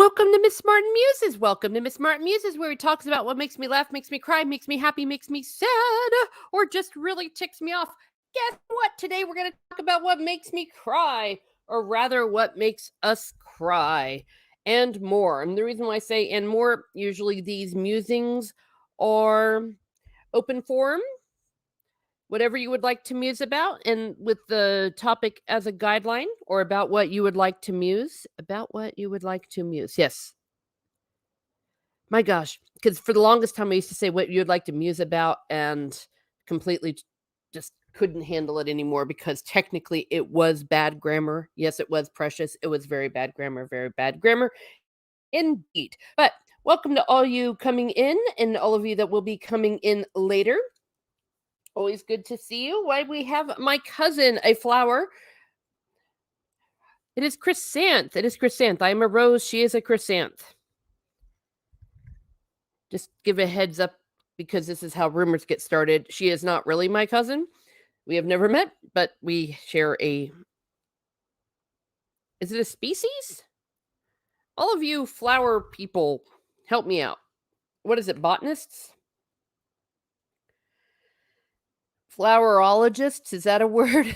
Welcome to Miss Martin Muses. Welcome to Miss Martin Muses, where he talks about what makes me laugh, makes me cry, makes me happy, makes me sad, or just really ticks me off. Guess what? Today we're going to talk about what makes me cry, or rather, what makes us cry, and more. And the reason why I say and more, usually these musings are open forum, whatever you would like to muse about, and with the topic as a guideline, or about what you would like to muse. About what you would like to muse. Yes. My gosh, because for the longest time I used to say what you'd like to muse about and completely just couldn't handle it anymore because technically it was bad grammar. Yes, it was precious. It was very bad grammar, very bad grammar indeed. But welcome to all you coming in and all of you that will be coming in later. Always good to see you. Why we have my cousin, a flower. It is chrysanth. It is chrysanth. I am a rose. She is a chrysanth. Just give a heads up because this is how rumors get started. She is not really my cousin. We have never met, but we share a. Is it a species? All of you flower people, help me out. What is it, botanists? Flowerologists? Is that a word?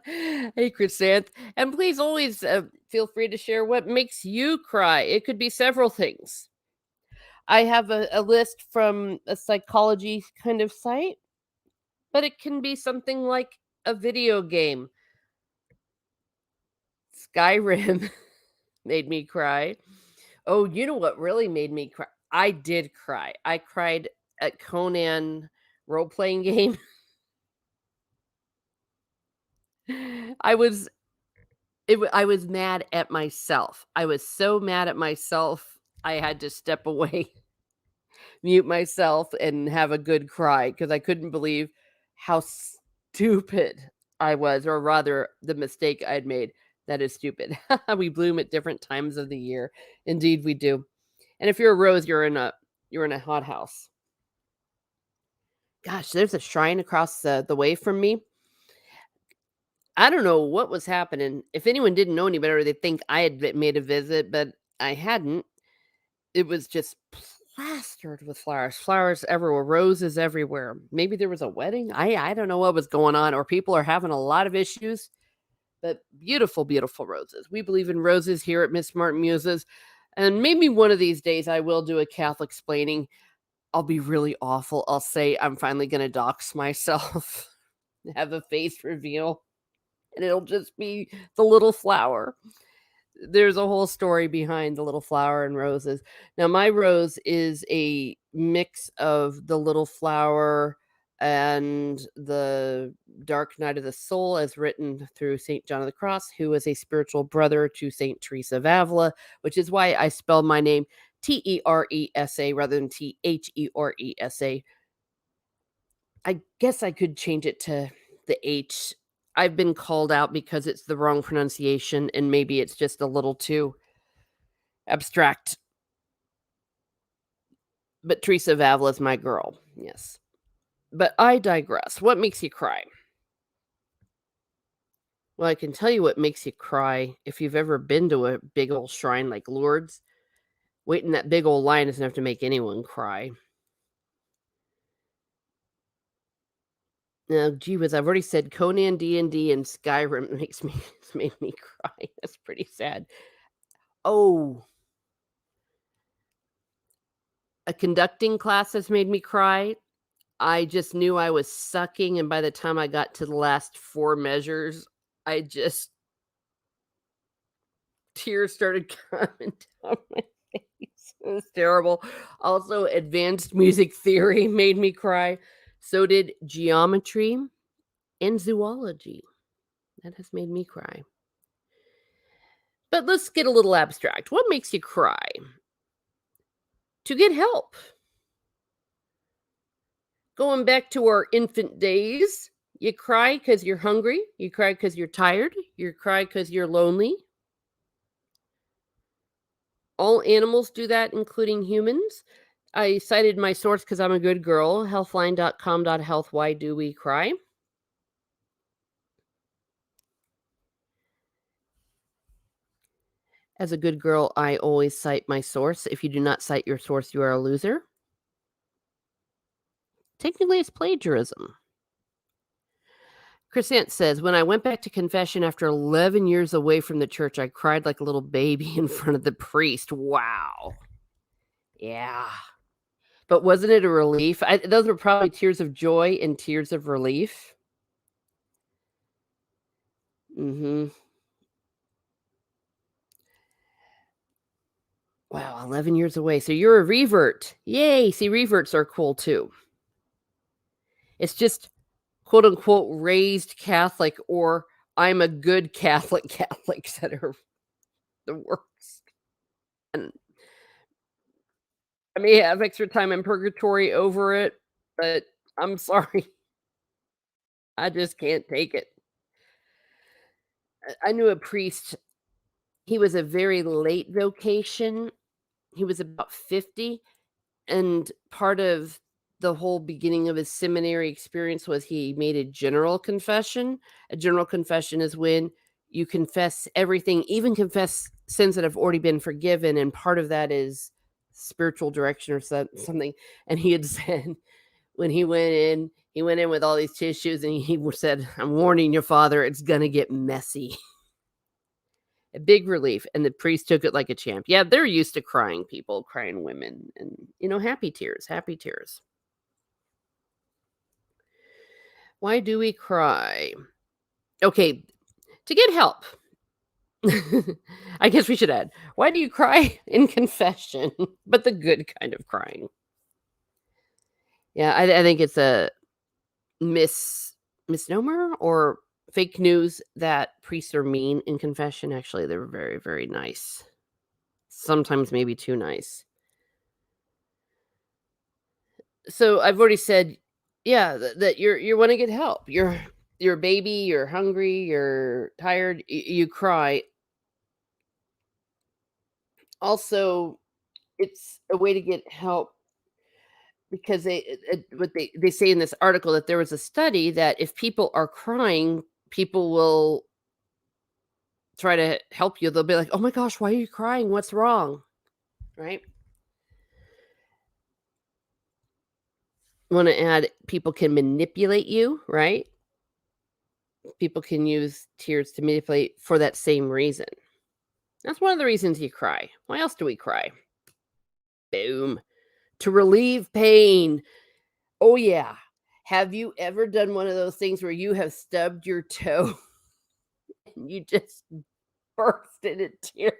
Hey, Chrysanth. And please always feel free to share what makes you cry. It could be several things. I have a list from a psychology kind of site, but it can be something like a video game. Skyrim made me cry. Oh, you know what really made me cry? I did cry. I cried at Conan role playing game. I was I was mad at myself. I was so mad at myself. I had to step away, mute myself, and have a good cry because I couldn't believe how stupid I was, or rather, the mistake I'd made. That is stupid. We bloom at different times of the year. Indeed, we do. And if you're a rose, you're in a hothouse. Gosh, there's a shrine across the way from me. I don't know what was happening. If anyone didn't know any better, they'd think I had made a visit, but I hadn't. It was just plastered with flowers, flowers everywhere, roses everywhere. Maybe there was a wedding. I don't know what was going on, or people are having a lot of issues. But beautiful, beautiful roses. We believe in roses here at Miss Martin Muses. And maybe one of these days I will do a Catholic explaining. I'll be really awful. I'll say I'm finally going to dox myself, have a face reveal, and it'll just be the little flower. There's a whole story behind the little flower and roses. Now, my rose is a mix of the little flower and the dark night of the soul, as written through St. John of the Cross, who was a spiritual brother to St. Teresa of Avila, which is why I spell my name Teresa rather than Theresa. I guess I could change it to the H. I've been called out because it's the wrong pronunciation, and maybe it's just a little too abstract. But Teresa of Avila is my girl, yes. But I digress. What makes you cry? Well, I can tell you what makes you cry if you've ever been to a big old shrine like Lourdes. Waiting that big old line is enough to make anyone cry. Now, gee whiz, I've already said Conan, D&D, and Skyrim made me cry. That's pretty sad. Oh, a conducting class has made me cry. I just knew I was sucking, and by the time I got to the last 4 measures, tears started coming down my face. It was terrible. Also, advanced music theory made me cry. So did geometry and zoology. That has made me cry. But let's get a little abstract. What makes you cry? To get help. Going back to our infant days, you cry because you're hungry. You cry because you're tired. You cry because you're lonely. All animals do that, including humans. I cited my source because I'm a good girl, healthline.com.health. Why do we cry? As a good girl, I always cite my source. If you do not cite your source, you are a loser. Technically, it's plagiarism. Crescent says, when I went back to confession after 11 years away from the church, I cried like a little baby in front of the priest. Wow. Yeah. But wasn't it a relief? Those were probably tears of joy and tears of relief. Mhm. Wow, 11 years away. So you're a revert. Yay. See, reverts are cool too. It's just quote unquote raised Catholic or I'm a good Catholic Catholics that are the worst. And I may have extra time in purgatory over it, but I'm sorry. I just can't take it. I knew a priest. He was a very late vocation. He was about 50. And part of the whole beginning of his seminary experience was he made a general confession. A general confession is when you confess everything, even confess sins that have already been forgiven. And part of that is spiritual direction or something. And he had said, when he went in with all these tissues and he said, I'm warning you, Father, it's going to get messy. A big relief. And the priest took it like a champ. Yeah, they're used to crying people, crying women, and, happy tears, happy tears. Why do we cry? Okay, to get help. I guess we should add, why do you cry in confession? But the good kind of crying. Yeah, I think it's a misnomer or fake news that priests are mean in confession. Actually, they're very, very nice. Sometimes maybe too nice. So I've already said, yeah, that you want to get help. You're a baby, you're hungry, you're tired, you cry. Also, it's a way to get help because what they say in this article that there was a study that if people are crying, people will try to help you. They'll be like, "Oh my gosh, why are you crying? What's wrong?" Right? Want to add people can manipulate you, right? People can use tears to manipulate for that same reason. That's one of the reasons you cry. Why else do we cry? Boom. To relieve pain. Oh, yeah. Have you ever done one of those things where you have stubbed your toe and you just burst into tears?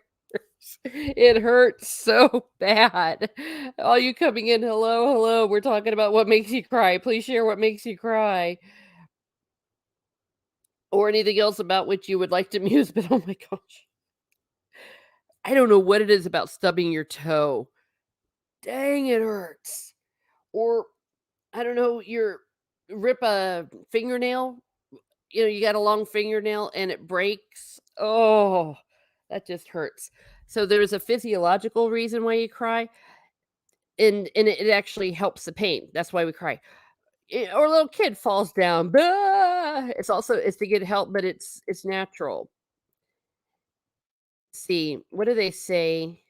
It hurts so bad. All you coming in, hello, hello. We're talking about what makes you cry. Please share what makes you cry or anything else about which you would like to muse. But oh my gosh, I don't know what it is about stubbing your toe. Dang, it hurts. Or I don't know, you're rip a fingernail, you got a long fingernail and it breaks. Oh, that just hurts. So there's a physiological reason why you cry, and it actually helps the pain. That's why we cry. Or a little kid falls down. "Bah!" It's to get help, but it's natural. See, what do they say?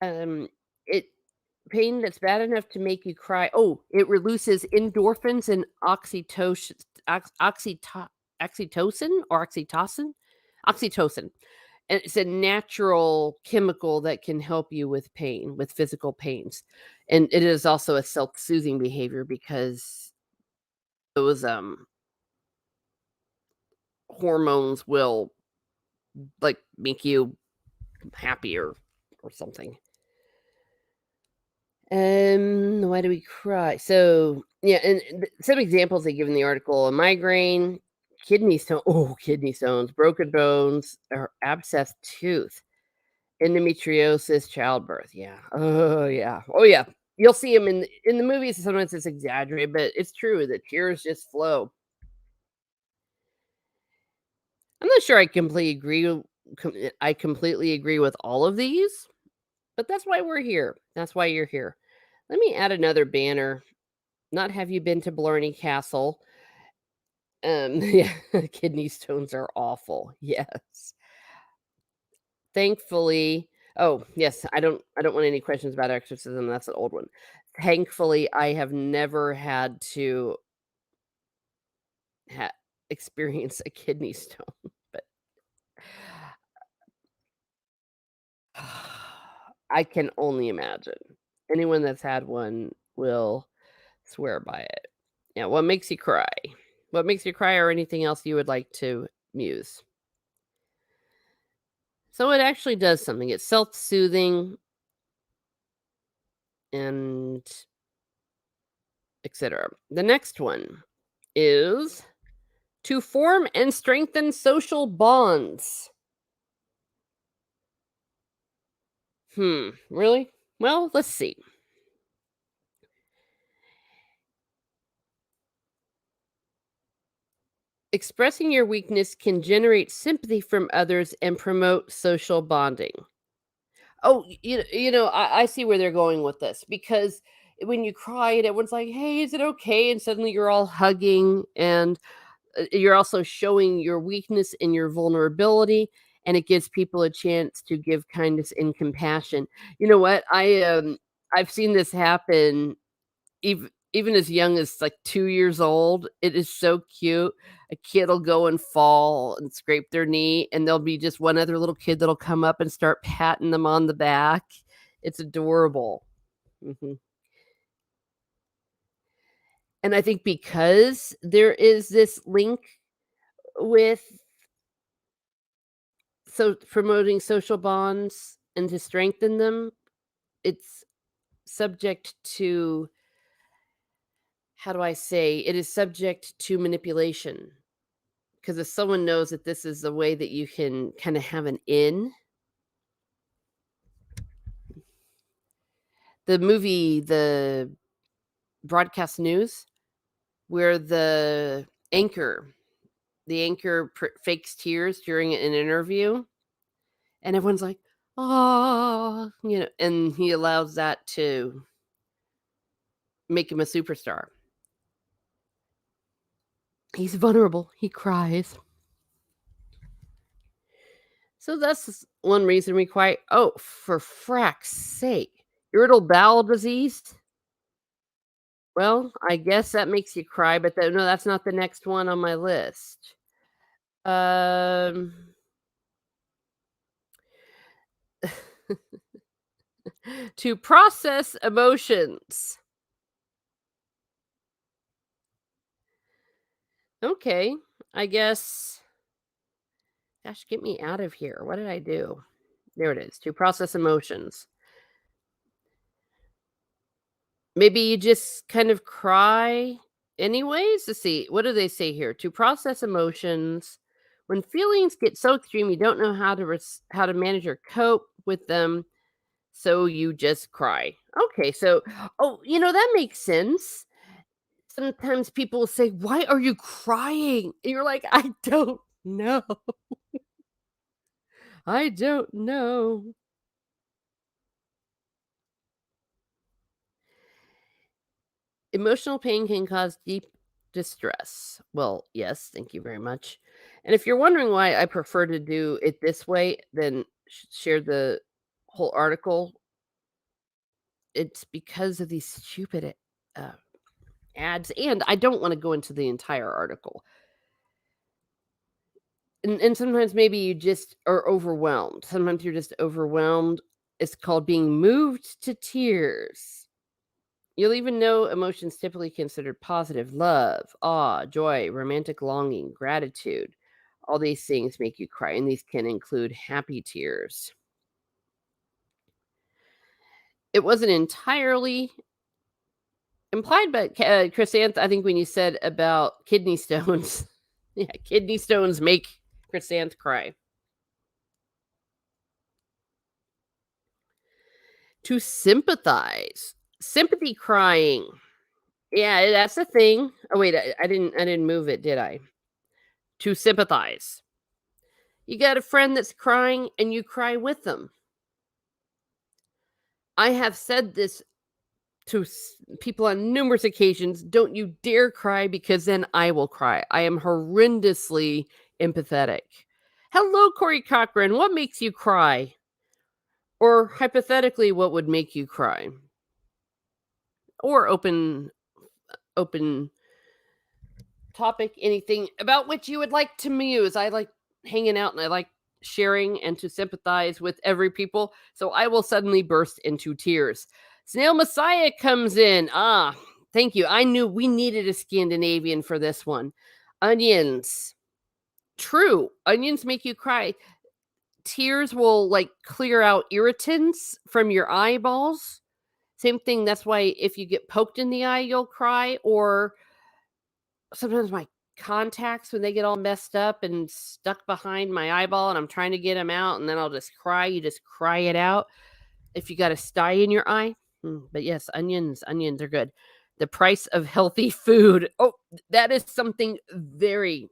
It pain that's bad enough to make you cry. Oh, it releases endorphins and oxytocin or oxytocin? Oxytocin. And it's a natural chemical that can help you with pain, with physical pains. And it is also a self-soothing behavior because those hormones will like make you happier or something. Why do we cry? So, yeah, and some examples they give in the article: a migraine, kidney stones, broken bones, or abscessed tooth, endometriosis, childbirth. Yeah. Oh yeah. Oh yeah. You'll see them in the movies. Sometimes it's exaggerated, but it's true. The tears just flow. I'm not sure I completely I completely agree with all of these, but that's why we're here. That's why you're here. Let me add another banner. Not have you been to Blarney Castle? Yeah, kidney stones are awful. Yes. Thankfully yes, I don't want any questions about exorcism, that's an old one. Thankfully, I have never had to ha experience a kidney stone, but I can only imagine. Anyone that's had one will swear by it. Yeah, what makes you cry? What makes you cry or anything else you would like to muse? So it actually does something. It's self-soothing and etc. The next one is to form and strengthen social bonds. Really? Well, let's see. Expressing your weakness can generate sympathy from others and promote social bonding. Oh, I see where they're going with this because when you cry and everyone's like, "Hey, is it okay?" and suddenly you're all hugging and you're also showing your weakness and your vulnerability, and it gives people a chance to give kindness and compassion. You know what? I've seen this happen even as young as, like, 2 years old. It is so cute. A kid'll go and fall and scrape their knee, and there'll be just one other little kid that'll come up and start patting them on the back. It's adorable. Mhm. And I think because there is this link with promoting social bonds and to strengthen them, it's subject to how do I say? It is subject to manipulation. Because if someone knows that this is a way that you can kinda have an in, the movie, The Broadcast News, where the anchor fakes tears during an interview, and everyone's like, "Ah," and he allows that to make him a superstar. He's vulnerable, he cries. So that's one reason we cry. Oh, for frack's sake. Irritable bowel disease? Well, I guess that makes you cry, but no, that's not the next one on my list. Um, to process emotions. Okay, I guess gosh, get me out of here. What did I do? There it is. To process emotions. Maybe you just kind of cry anyways? Let's see. What do they say here? To process emotions. When feelings get so extreme, you don't know how to manage or cope with them. So you just cry. Okay, so that makes sense. Sometimes people say, "Why are you crying?" And you're like, "I don't know. I don't know." Emotional pain can cause deep distress. Well, yes, thank you very much. And if you're wondering why I prefer to do it this way, then share the whole article. It's because of these stupid uh, ads, and I don't want to go into the entire article. And sometimes maybe you just are overwhelmed. Sometimes you're just overwhelmed. It's called being moved to tears. You'll even know emotions typically considered positive: love, awe, joy, romantic longing, gratitude. All these things make you cry, and these can include happy tears. It wasn't entirely implied, but Chrysanth, I think when you said about kidney stones, yeah, kidney stones make Chrysanth cry. To sympathize. Sympathy crying. Yeah, that's a thing. Oh, wait, I didn't move it, did I? To sympathize. You got a friend that's crying and you cry with them. I have said this to people on numerous occasions. Don't you dare cry because then I will cry. I am horrendously empathetic. Hello, Corey Cochran. What makes you cry? Or hypothetically, what would make you cry? Or open topic, anything about which you would like to muse. I like hanging out and I like sharing and to sympathize with every people. So I will suddenly burst into tears. Snail Messiah comes in. Ah, thank you. I knew we needed a Scandinavian for this one. Onions. True. Onions make you cry. Tears will like clear out irritants from your eyeballs. Same thing. That's why if you get poked in the eye, you'll cry. Or sometimes my contacts, when they get all messed up and stuck behind my eyeball and I'm trying to get them out, and then I'll just cry. You just cry it out. If you got a sty in your eye. But yes, onions are good. The price of healthy food. Oh, that is something very,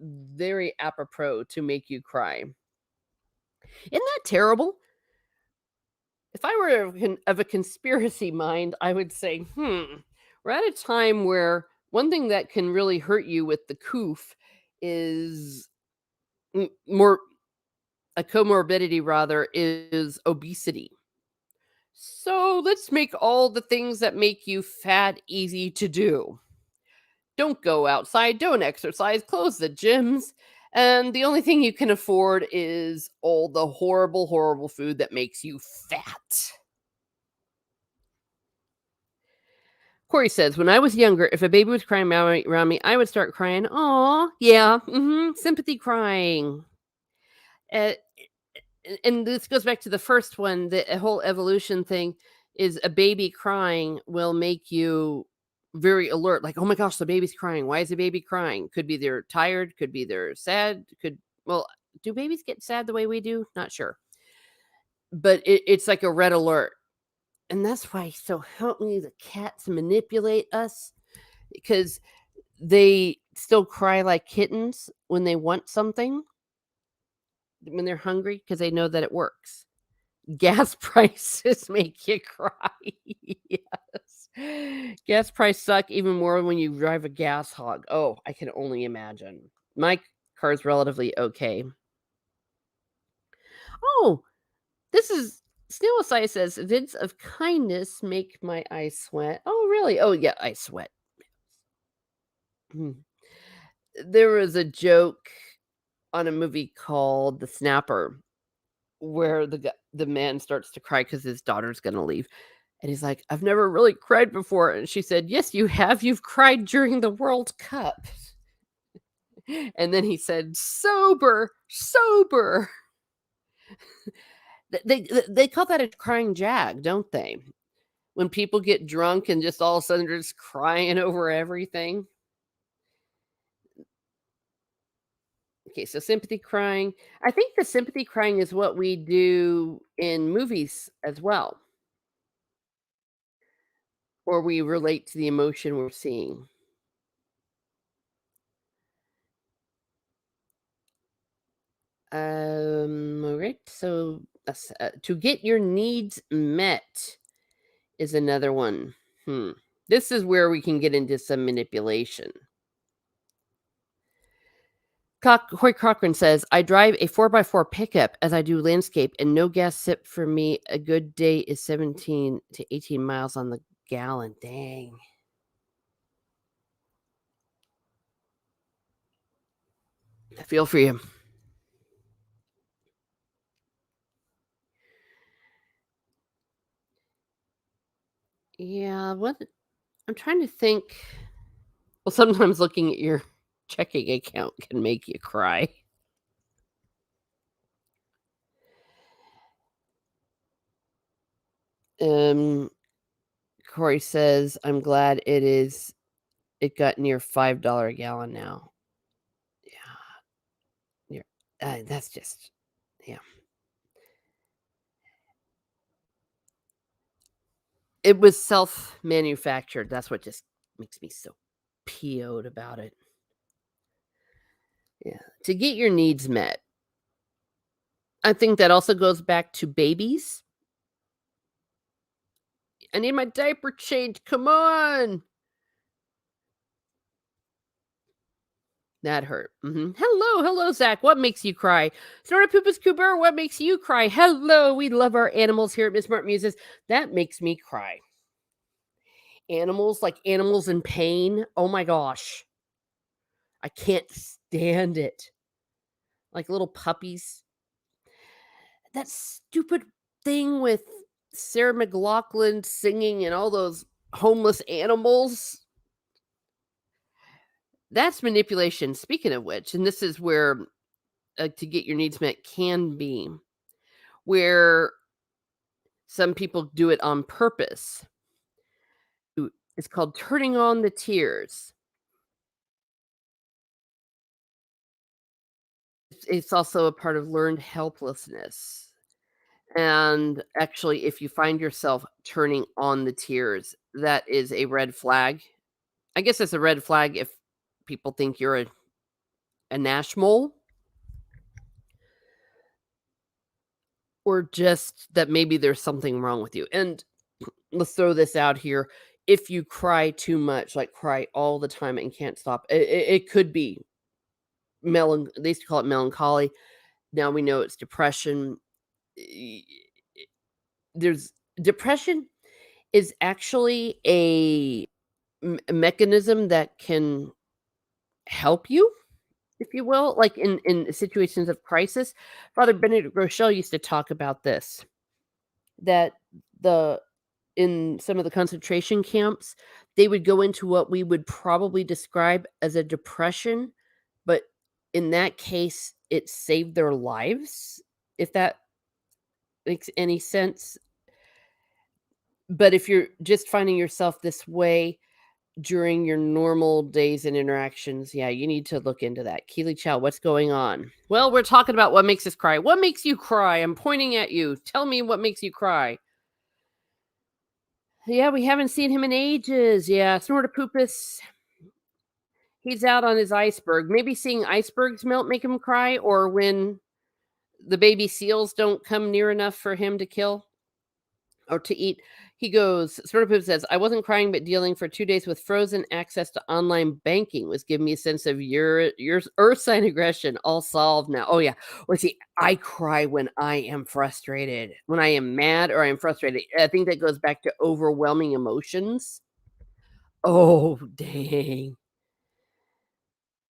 very apropos to make you cry. Isn't that terrible? If I were of a conspiracy mind, I would say, we're at a time where one thing that can really hurt you with the coof is more a comorbidity rather is obesity. So let's make all the things that make you fat easy to do. Don't go outside, don't exercise, close the gyms. And the only thing you can afford is all the horrible, horrible food that makes you fat. Corey says, when I was younger, if a baby was crying around me, I would start crying. Aw, yeah, sympathy crying. Uh, and this goes back to the first one. The whole evolution thing is a baby crying will make you very alert. Like, oh my gosh, the baby's crying. Why is the baby crying? Could be they're tired. Could be they're sad. Well, do babies get sad the way we do? Not sure. But it's like a red alert. And that's why, so help me, the cats manipulate us because they still cry like kittens when they want something, when they're hungry, because they know that it works. Gas prices make you cry. Yes. Gas prices suck even more when you drive a gas hog. Oh, I can only imagine. My car's relatively okay. Oh, this is Snail Asai says, "Vids of kindness make my eyes sweat." Oh, really? Oh, yeah, I sweat. Hmm. There was a joke on a movie called The Snapper where the man starts to cry because his daughter's gonna leave, and he's like, "I've never really cried before," and she said, "Yes, you have. You've cried during the World Cup." And then he said, "Sober, sober." They call that a crying jag, don't they? When people get drunk and just all of a sudden they're just crying over everything. Okay, so sympathy crying. I think the sympathy crying is what we do in movies as well, or we relate to the emotion we're seeing. All right. So to get your needs met is another one. Hmm. This is where we can get into some manipulation. Hoy Cochran says, I drive a 4x4 pickup as I do landscape and no gas sip for me. A good day is 17 to 18 miles on the gallon. Dang. I feel for you. Yeah. What? I'm trying to think. Well, sometimes looking at your checking account can make you cry. Um, Corey says, "I'm glad it got near $5 a gallon now." Yeah, that's just yeah. It was self-manufactured. That's what just makes me so PO'd about it. Yeah, to get your needs met. I think that also goes back to babies. I need my diaper changed. Come on. That hurt. Hello, hello, Zach. What makes you cry? Snorta Poopas Cooper, what makes you cry? Hello, we love our animals here at Miss Smart Muses. That makes me cry. Animals, like animals in pain. Oh my gosh. I can't stand it. Like little puppies. That stupid thing with Sarah McLachlan singing and all those homeless animals. That's manipulation. Speaking of which, and this is where to get your needs met can be, where some people do it on purpose. It's called turning on the tears. It's also a part of learned helplessness. And actually, if you find yourself turning on the tears, that is a red flag. I guess it's a red flag if people think you're a Nash mole, or just that maybe there's something wrong with you. And let's throw this out here. If you cry too much, like cry all the time and can't stop, it could be they used to call it melancholy. Now we know it's depression. Y- There's depression is actually a mechanism that can help you, if you will, like in situations of crisis. Father Benedict Rochelle used to talk about this, that the in some of the concentration camps, they would go into what we would probably describe as a depression, but in that case, it saved their lives, if that makes any sense. But if you're just finding yourself this way during your normal days and interactions, yeah, you need to look into that. Keely Chow, what's going on? Well, we're talking about what makes us cry. What makes you cry? I'm pointing at you. Tell me what makes you cry. Yeah, we haven't seen him in ages. Yeah, Snortopoopas, he's out on his iceberg. Maybe seeing icebergs melt make him cry, or when the baby seals don't come near enough for him to kill or to eat. He goes, Snortopoops says, I wasn't crying, but dealing for 2 days with frozen access to online banking was giving me a sense of your earth sign aggression all solved now. Oh, yeah. Well, see, I cry when I am frustrated, when I am mad or I am frustrated. I think that goes back to overwhelming emotions. Oh, dang.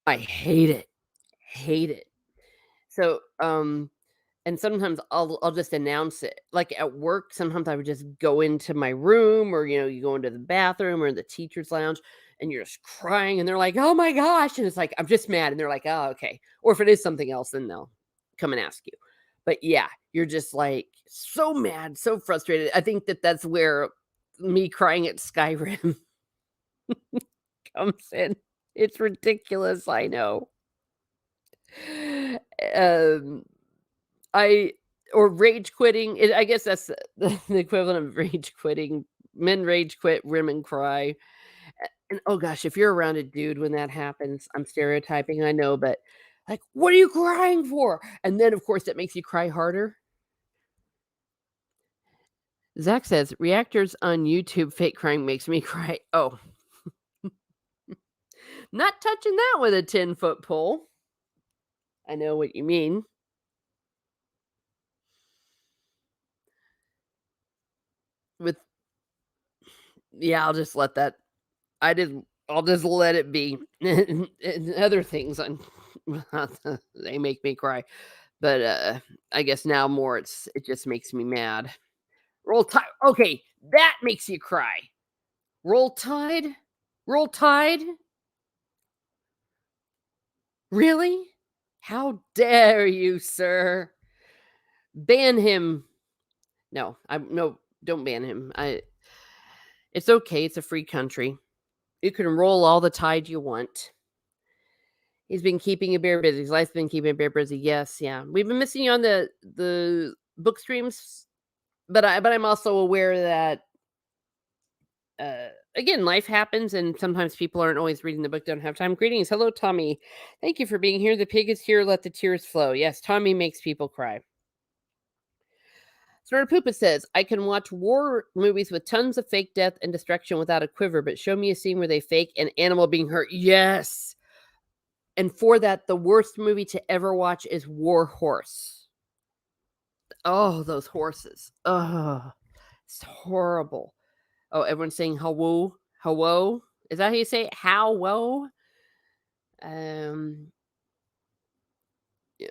I hate it. Hate it. So, and sometimes I'll just announce it. Like at work, sometimes I would just go into my room, or you go into the bathroom or the teacher's lounge and you're just crying and they're like, "Oh my gosh." And it's like, "I'm just mad." And they're like, "Oh, okay." Or if it is something else, then they'll come and ask you. But yeah, you're just like so mad, so frustrated. I think that's where me crying at Skyrim comes in. It's ridiculous, I know. Um, I or rage quitting, I guess that's the equivalent of rage quitting. Men rage quit, women cry. And, oh gosh, if you're around a dude when that happens, I'm stereotyping, I know, but, like, "What are you crying for?" And then, of course, that makes you cry harder. Zach says, "Reactors on YouTube, fake crying makes me cry." Oh, not touching that with a 10-foot pole. I know what you mean. With Yeah, I'll just let that I didn't I'll just let it be. And other things on they make me cry. But, I guess now more it just makes me mad. Roll Tide, okay, that makes you cry. Roll Tide? Roll Tide? Really? How dare you, sir? Ban him. No, don't ban him. It's okay, it's a free country. You can roll all the tide you want. He's been keeping a bear busy. His life's been keeping a bear busy. Yes, yeah. We've been missing you on the book streams, but I'm also aware that again, life happens and sometimes people aren't always reading the book, don't have time. Greetings. Hello, Tommy. Thank you for being here. The pig is here. Let the tears flow. Yes, Tommy makes people cry. Snorter Poopa says, I can watch war movies with tons of fake death and destruction without a quiver, but show me a scene where they fake an animal being hurt. Yes. And for that, the worst movie to ever watch is War Horse. Oh, those horses. Oh, it's horrible. Oh, everyone's saying hello, hello. Is that how you say it? How woe? Um, yeah.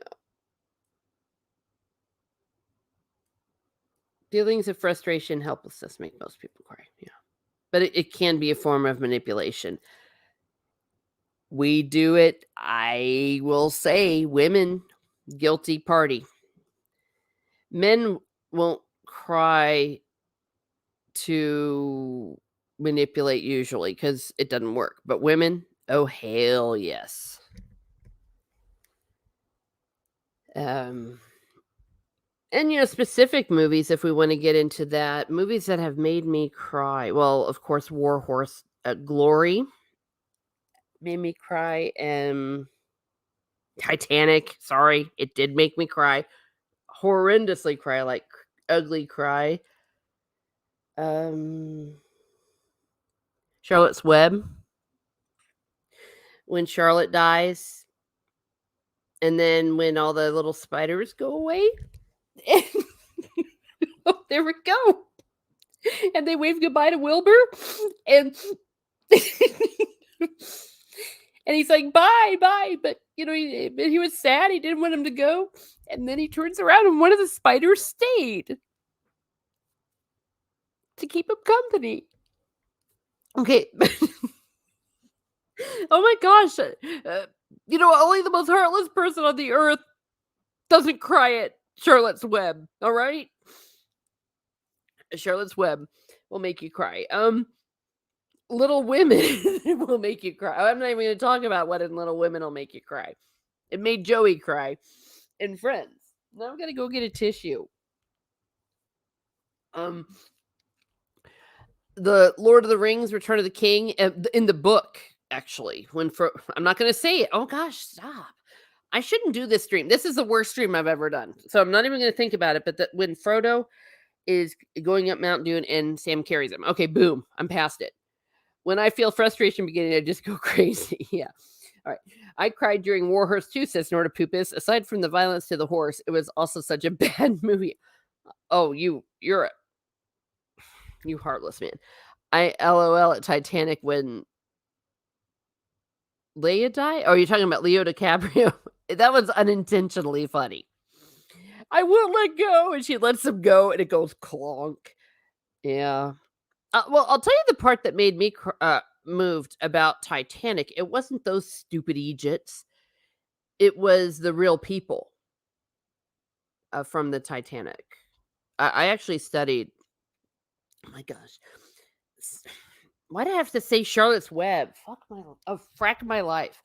Feelings of frustration, helplessness make most people cry. Yeah, but it can be a form of manipulation. We do it. I will say, women, guilty party. Men won't cry to manipulate usually because it doesn't work. But women, oh hell yes. Um, and specific movies, if we want to get into that, movies that have made me cry. Well, of course, War Horse, Glory made me cry, and Titanic. Sorry, it did make me cry, horrendously cry, like ugly cry. Charlotte's Web, when Charlotte dies, and then when all the little spiders go away. Oh, there we go. And they wave goodbye to Wilbur, and and he's like, bye, bye. But he was sad. He didn't want him to go. And then he turns around, and one of the spiders stayed to keep him company. Okay. Oh my gosh. Only the most heartless person on the earth doesn't cry at Charlotte's Web. All right. Charlotte's Web will make you cry. Little Women will make you cry. I'm not even going to talk about what in Little Women will make you cry. It made Joey cry in Friends. Now I'm going to go get a tissue. The Lord of the Rings, Return of the King, in the book, actually. I'm not going to say it. Oh gosh, stop. I shouldn't do this stream. This is the worst stream I've ever done. So I'm not even going to think about it. But when Frodo is going up Mount Doom and Sam carries him. Okay, boom. I'm past it. When I feel frustration beginning, I just go crazy. Yeah. All right. I cried during War Horse 2, says Nordapupus. Aside from the violence to the horse, it was also such a bad movie. Oh, you heartless man. I LOL at Titanic when Leia died. Oh, you're talking about Leo DiCaprio? That was unintentionally funny. I won't let go, and she lets him go, and it goes clonk. Yeah. Well, I'll tell you the part that made me moved about Titanic. It wasn't those stupid Egypts. It was the real people from the Titanic. I actually studied. Oh my gosh. Why do I have to say Charlotte's Web? Frack my life.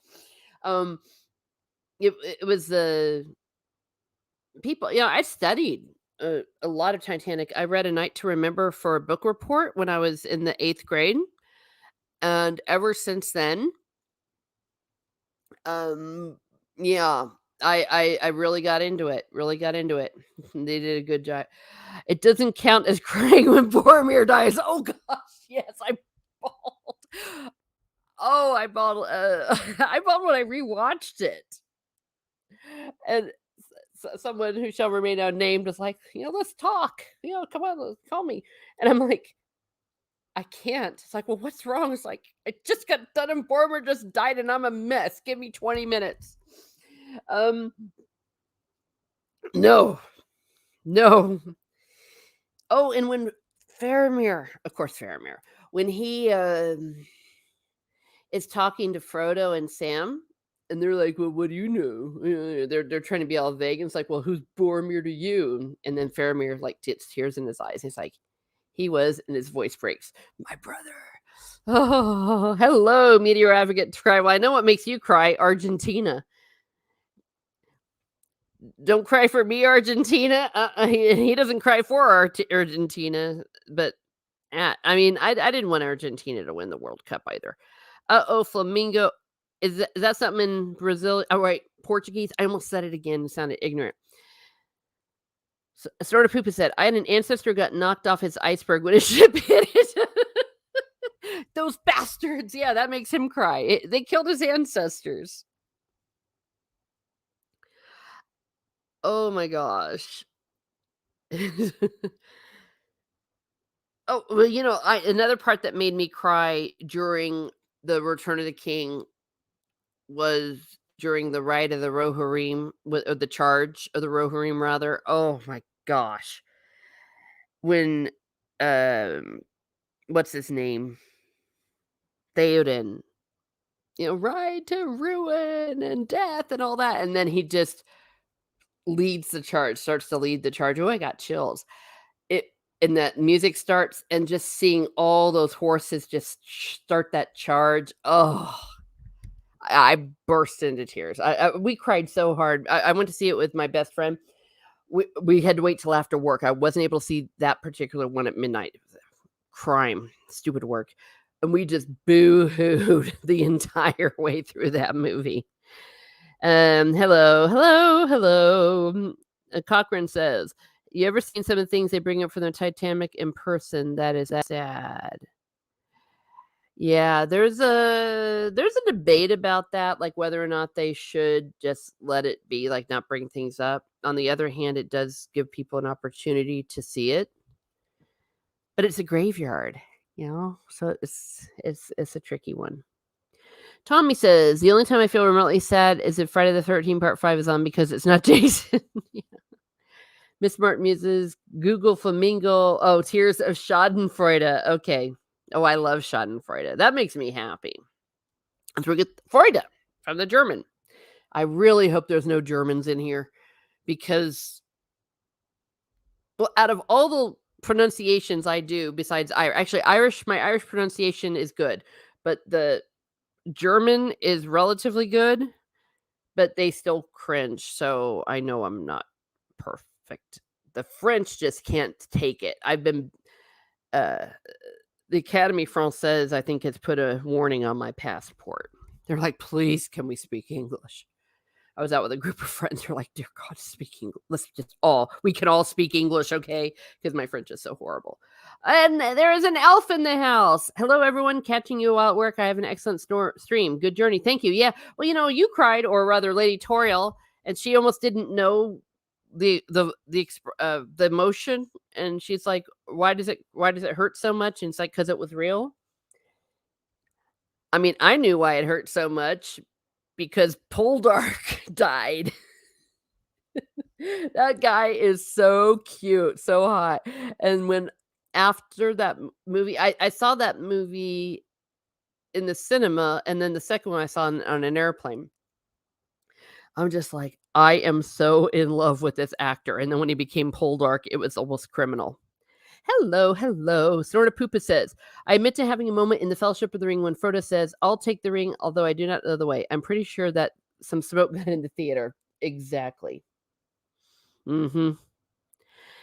It was the people. I studied a lot of Titanic. I read A Night to Remember for a book report when I was in the 8th grade. And ever since then, yeah, I really got into it. They did a good job. It doesn't count as crying when Boromir dies. Oh gosh, yes, I bawled. Oh, I bawled. I bawled when I rewatched it, and someone who shall remain unnamed was like, let's talk. Come on, call me. And I'm like, I can't. It's like, well, what's wrong? It's like, I just got done and Boromir just died and I'm a mess. Give me 20 minutes. No. Oh, and when Faramir, of course, when he is talking to Frodo and Sam, and they're like, well, what do you know? They're trying to be all vague. And it's like, well, who's Boromir to you? And then Faramir like gets tears in his eyes. He's like, he was, and his voice breaks. My brother. Oh, hello, Meteor Advocate Cry. Well, I know what makes you cry. Argentina. Don't cry for me, Argentina. He doesn't cry for Argentina, but I mean, I didn't want Argentina to win the World Cup either. Flamingo. Is that something in Brazil? Oh, right, Portuguese. I almost said it again. It sounded ignorant. Sort of Poopa said, I had an ancestor who got knocked off his iceberg when a ship hit it. Those bastards. Yeah, that makes him cry. They killed his ancestors. Oh my gosh. Oh, well, I another part that made me cry during the Return of the King was during the ride of the Rohirrim, or the charge of the Rohirrim, rather. Oh my gosh. When, um, what's his name? Theoden, "Ride to ruin and death," and all that, and then he just leads the charge, starts to lead the charge. Oh, I got chills. It and that music starts, and just seeing all those horses just start that charge. Oh, I burst into tears. We cried so hard. I went to see it with my best friend. We had to wait till after work. I wasn't able to see that particular one at midnight. It was a crime, stupid work, and we just boo-hooed the entire way through that movie. Hello, hello, hello. Cochran says, "You ever seen some of the things they bring up from the Titanic in person? That is sad." Yeah, there's a debate about that, like whether or not they should just let it be, like not bring things up. On the other hand, it does give people an opportunity to see it, but it's a graveyard, so it's a tricky one. Tommy says, "The only time I feel remotely sad is if Friday the 13th Part 5 is on because it's not Jason." Miss Martin muses, Google Flamingo. Oh, Tears of Schadenfreude. Okay. Oh, I love Schadenfreude. That makes me happy. That's where we get Freude from the German. I really hope there's no Germans in here because, well, out of all the pronunciations I do besides Irish, actually, my Irish pronunciation is good, but the German is relatively good, but they still cringe. So I know I'm not perfect. The French just can't take it. I've been, uh, the Académie Française, I think, has put a warning on my passport. They're like, "Please, can we speak English?" I was out with a group of friends who are like, "Dear God, speak English. We can all speak English, okay?" Because my French is so horrible. And there is an elf in the house. Hello, everyone. Catching you while at work. I have an excellent stream. Good journey. Thank you. Yeah. Well, you cried, or rather, Lady Toriel, and she almost didn't know the emotion, and she's like, "Why does it hurt so much?" And it's like, "'Cause it was real." I mean, I knew why it hurt so much because Poldark died. That guy is so cute, so hot. And when after that movie, I saw that movie in the cinema, and then the second one I saw on an airplane. I'm just like, I am so in love with this actor. And then when he became Poldark, it was almost criminal. Hello, hello. Snorta Poopa says, "I admit to having a moment in the Fellowship of the Ring when Frodo says, 'I'll take the ring, although I do not know the way.' I'm pretty sure that some smoke got in the theater." Exactly. Mhm.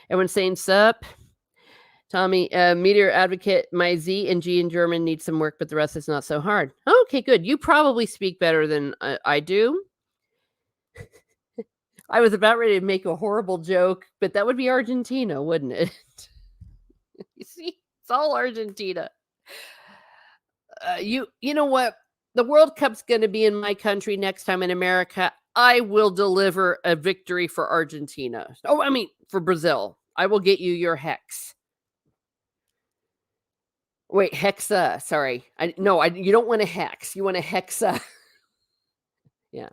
Everyone saying sup. Tommy, Meteor Advocate, my Z and G in German need some work, but the rest is not so hard. Okay, good. You probably speak better than I do. I was about ready to make a horrible joke, but that would be Argentina, wouldn't it? You see, it's all Argentina. You know what? The World Cup's going to be in my country next time in America. I will deliver a victory for Argentina. Oh, I mean for Brazil. I will get you your hex. Wait, hexa. Sorry. No, you don't want a hex. You want a hexa. Yeah.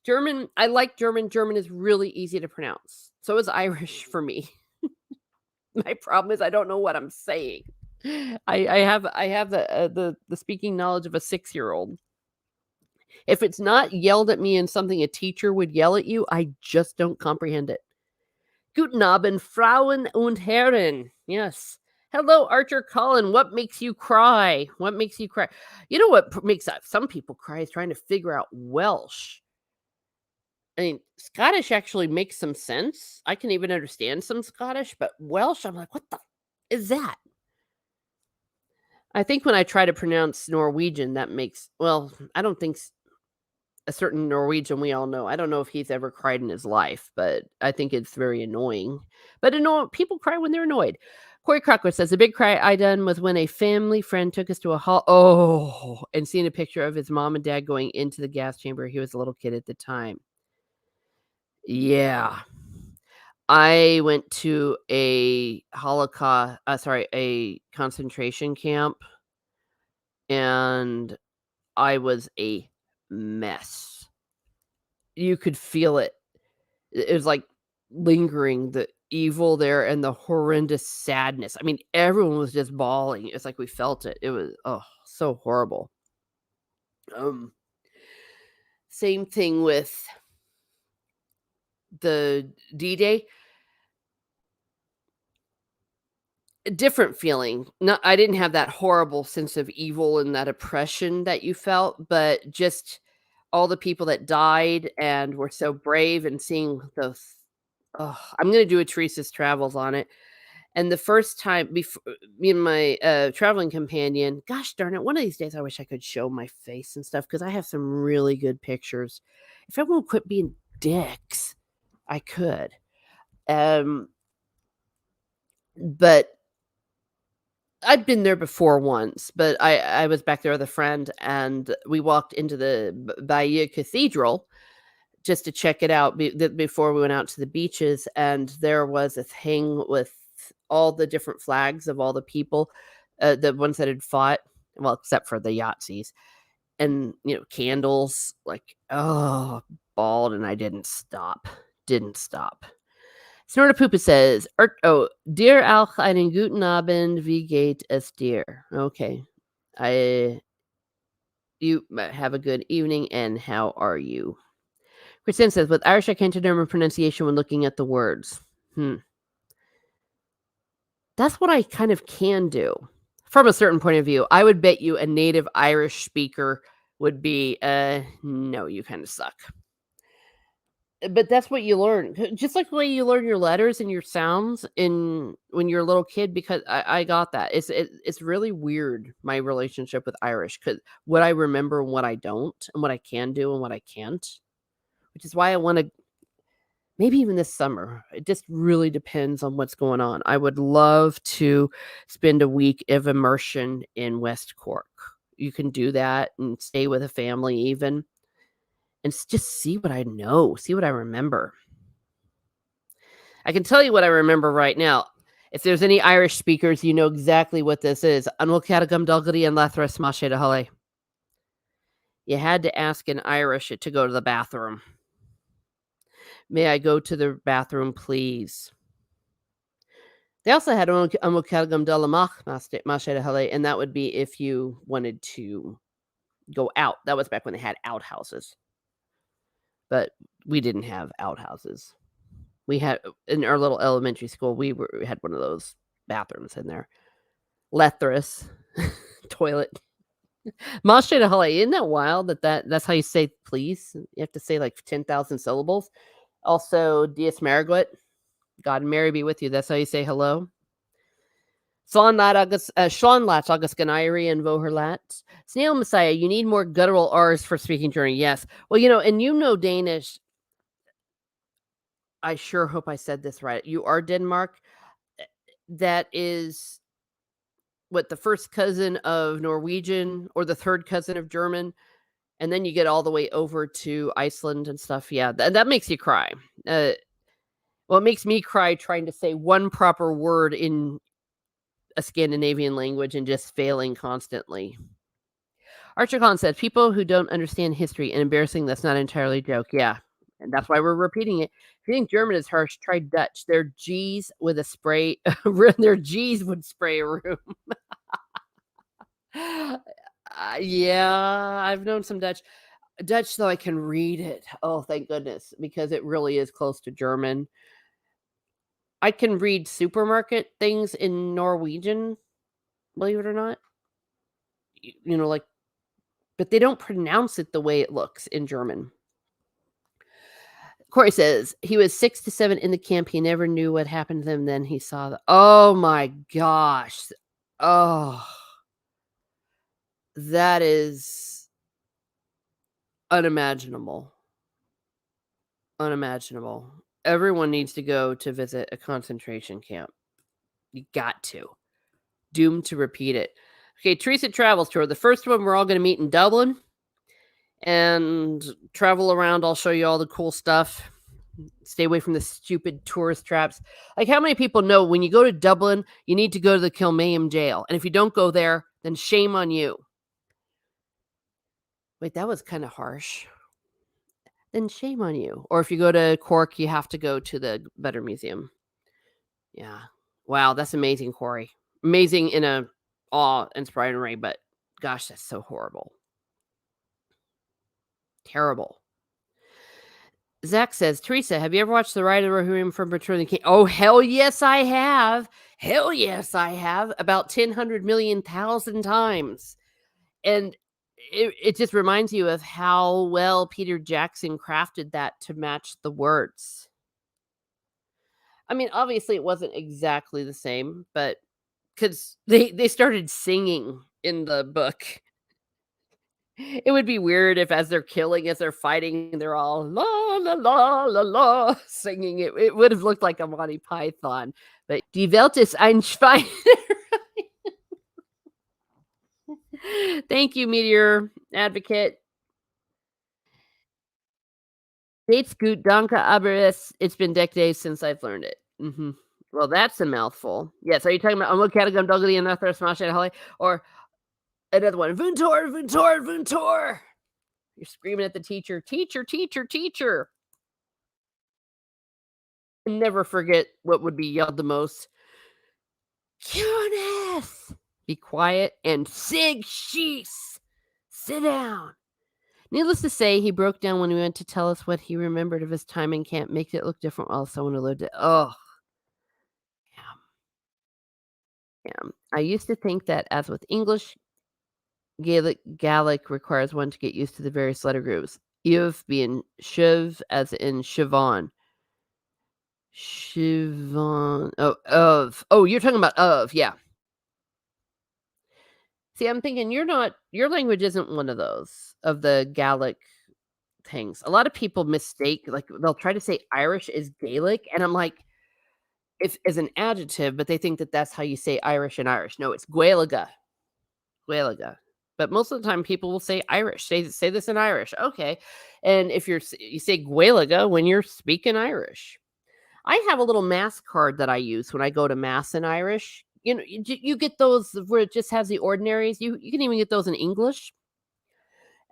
German, I like German. German is really easy to pronounce. So is Irish for me. My problem is I don't know what I'm saying. I have the speaking knowledge of a 6-year-old. If it's not yelled at me in something a teacher would yell at you, I just don't comprehend it. Guten Abend, Frauen und Herren. Yes. Hello, Archer Cullen. What makes you cry? What makes you cry? You know what makes some people cry is trying to figure out Welsh. I mean, Scottish actually makes some sense. I can even understand some Scottish, but Welsh, I'm like, what the is that? I think when I try to pronounce Norwegian, that makes, well, I don't think a certain Norwegian we all know. I don't know if he's ever cried in his life, but I think it's very annoying. But people cry when they're annoyed. Corey Crocker says, "The big cry I done was when a family friend took us to a hall." Oh, and seeing a picture of his mom and dad going into the gas chamber. He was a little kid at the time. Yeah. I went to a a concentration camp, and I was a mess. You could feel it. It was, like, lingering, the evil there and the horrendous sadness. I mean, everyone was just bawling. It's like we felt it. It was, oh, so horrible. Um, Same thing with the D-Day. A different feeling. Not I didn't have that horrible sense of evil and that oppression that you felt, but just all the people that died and were so brave and seeing those. Oh, I'm gonna do a Teresa's Travels on it. And the first time before me and my, traveling companion, gosh darn it, one of these days I wish I could show my face and stuff because I have some really good pictures. If everyone quit being dicks, I could. Um, but I'd been there before once, but I was back there with a friend, and we walked into the Bayeux Cathedral just to check it out before we went out to the beaches, and there was a thing with all the different flags of all the people, the ones that had fought, well, except for the Yahtzees, and, candles, like, oh, bawled, and I didn't stop. Snortapoopa says, Dir auch einen guten Abend, wie geht es dir?" Okay. I You have a good evening, and how are you? Kristen says, "With Irish, I can't determine pronunciation when looking at the words." Hmm. That's what I kind of can do. From a certain point of view, I would bet you a native Irish speaker would be, "No, you kinda suck." But that's what you learn, just like the way you learn your letters and your sounds in when you're a little kid, because I got that. It's really weird, my relationship with Irish, because what I remember and what I don't, and what I can do and what I can't, which is why I wanna maybe even this summer. It just really depends on what's going on. I would love to spend a week of immersion in West Cork. You can do that and stay with a family even, and just see what I know, see what I remember. I can tell you what I remember right now. If there's any Irish speakers, you know exactly what this is. Anil Caragum Dulgary and Lathra Smashe de Hulle. You had to ask in Irish to go to the bathroom. May I go to the bathroom, please? They also had Anil Caragum Dulamach Mashe de Hulle, and that would be if you wanted to go out. That was back when they had outhouses. But we didn't have outhouses. We had in our little elementary school, we had one of those bathrooms in there. Lethris toilet. Mashe de Hulle, isn't that wild that's how you say please? You have to say like 10,000 syllables. Also, Dias Marigot, God and Mary be with you. That's how you say hello. Sean Latch, August Ganairi, and Voherlat. Snail Messiah, you need more guttural R's for speaking German. Yes. Well, and Danish. I sure hope I said this right. You are Denmark. That is what, the first cousin of Norwegian or the third cousin of German, and then you get all the way over to Iceland and stuff. Yeah, that makes you cry. Well, it makes me cry trying to say one proper word in a Scandinavian language and just failing constantly. Archer Khan says, "People who don't understand history and embarrassing, that's not entirely a joke." Yeah, and that's why we're repeating it. If you think German is harsh, try Dutch. Their G's with a spray, their G's would spray a room. Yeah, I've known some Dutch. Dutch, though, I can read it. Oh, thank goodness, because it really is close to German. I can read supermarket things in Norwegian, believe it or not. Like, but they don't pronounce it the way it looks in German. Corey says he was 6 to 7 in the camp. He never knew what happened to them. Then he saw oh my gosh. Oh, that is unimaginable. Unimaginable. Everyone needs to go to visit a concentration camp. You got to. Doomed to repeat it. Okay, Teresa Travels Tour. The first one, we're all going to meet in Dublin and travel around. I'll show you all the cool stuff. Stay away from the stupid tourist traps. Like, how many people know when you go to Dublin, you need to go to the Kilmainham jail, and if you don't go there, then shame on you. Wait, that was kinda harsh. Then shame on you. Or if you go to Cork, you have to go to the Better Museum. Yeah. Wow, that's amazing, Corey. Amazing in a awe-inspiring way, but gosh, that's so horrible. Terrible. Zach says, "Teresa, have you ever watched The Ride of the Rohirrim from Return of the King?" Oh, hell yes, I have. Hell yes, I have. About 10,100,000,000 times. And it just reminds you of how well Peter Jackson crafted that to match the words. I mean, obviously, it wasn't exactly the same, but because they started singing in the book. It would be weird if as they're killing, as they're fighting, they're all "la, la, la, la, la," singing it. It would have looked like a Monty Python, but Die Welt ist ein Schwein. Thank you, Meteor Advocate. Geht's gut, danke, aber it's been decades since I've learned it. Mhm. Well, that's a mouthful. Yes, are you talking about "Amok Catagum Doggy and Nothar Smash and Holly" or another one, "Vuntor, Vuntor, Vuntor"? You're screaming at the teacher, "Teacher, teacher, teacher." And never forget what would be yelled the most. "Eunice! Be quiet and sig sheath! Sit down." Needless to say, he broke down when he went to tell us what he remembered of his time in camp, makes it look different while someone who lived it. Oh, yeah, yeah. I used to think that, as with English, Gaelic requires one to get used to the various letter groups. Iv being shiv, as in Siobhan. Siobhan. Oh, of. Oh, you're talking about of. Yeah. See, I'm thinking your language isn't one of those, of the Gaelic things. A lot of people mistake, like, they'll try to say Irish is Gaelic, and I'm like, if as an adjective, but they think that that's how you say Irish in Irish. No, it's Gaeilge, Gaeilge. But most of the time, people will say Irish. Say this in Irish, okay. And if you say Gaeilge when you're speaking Irish. I have a little mass card that I use when I go to mass in Irish. You know, you get those where it just has the ordinaries. You can even get those in English.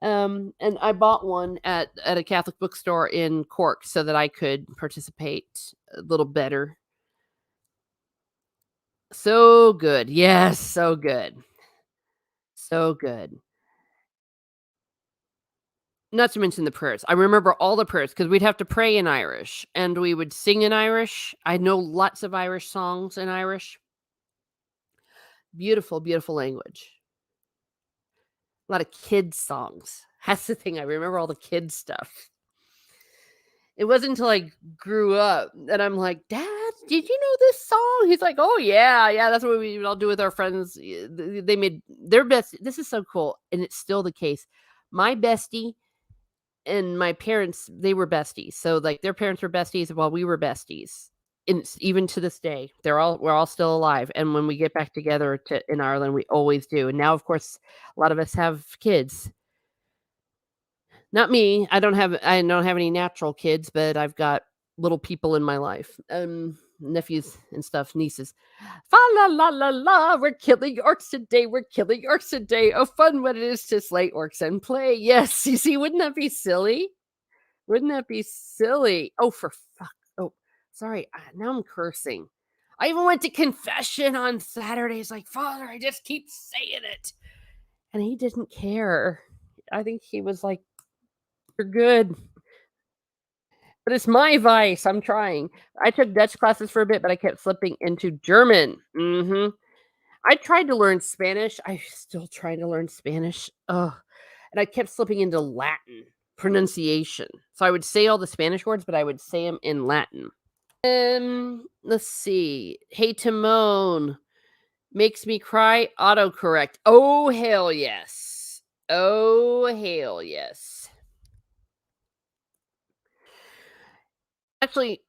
And I bought one at a Catholic bookstore in Cork so that I could participate a little better. So good. Yes, so good. So good. Not to mention the prayers. I remember all the prayers because we'd have to pray in Irish and we would sing in Irish. I know lots of Irish songs in Irish. Beautiful, beautiful language. A lot of kids songs. That's the thing. I remember all the kids stuff. It wasn't until I grew up that I'm like, "Dad, did you know this song?" He's like, "Oh, yeah, yeah, that's what we would all do with our friends." They made their best. This is so cool, and it's still the case. My bestie and my parents, they were besties. So, like, their parents were besties while we were besties. And even to this day, we're all still alive. And when we get back together in Ireland, we always do. And now, of course, a lot of us have kids. Not me. I don't have any natural kids, but I've got little people in my life. Nephews and stuff, nieces. Fa la la la la, we're killing orcs today. We're killing orcs today. Oh, fun what it is to slay orcs and play. Yes, you see, wouldn't that be silly? Wouldn't that be silly? Oh, for fuck. Oh, sorry. Now I'm cursing. I even went to confession on Saturdays. Like, Father, I just keep saying it. And he didn't care. I think he was like, "You're good." But it's my vice, I'm trying. I took Dutch classes for a bit, but I kept slipping into German. Mhm. I tried to learn Spanish. I'm still trying to learn Spanish. Ugh, and I kept slipping into Latin pronunciation. So I would say all the Spanish words, but I would say them in Latin. Let's see. "Hey, Timon, makes me cry." Autocorrect. Oh, hell yes. Oh, hell yes. Actually,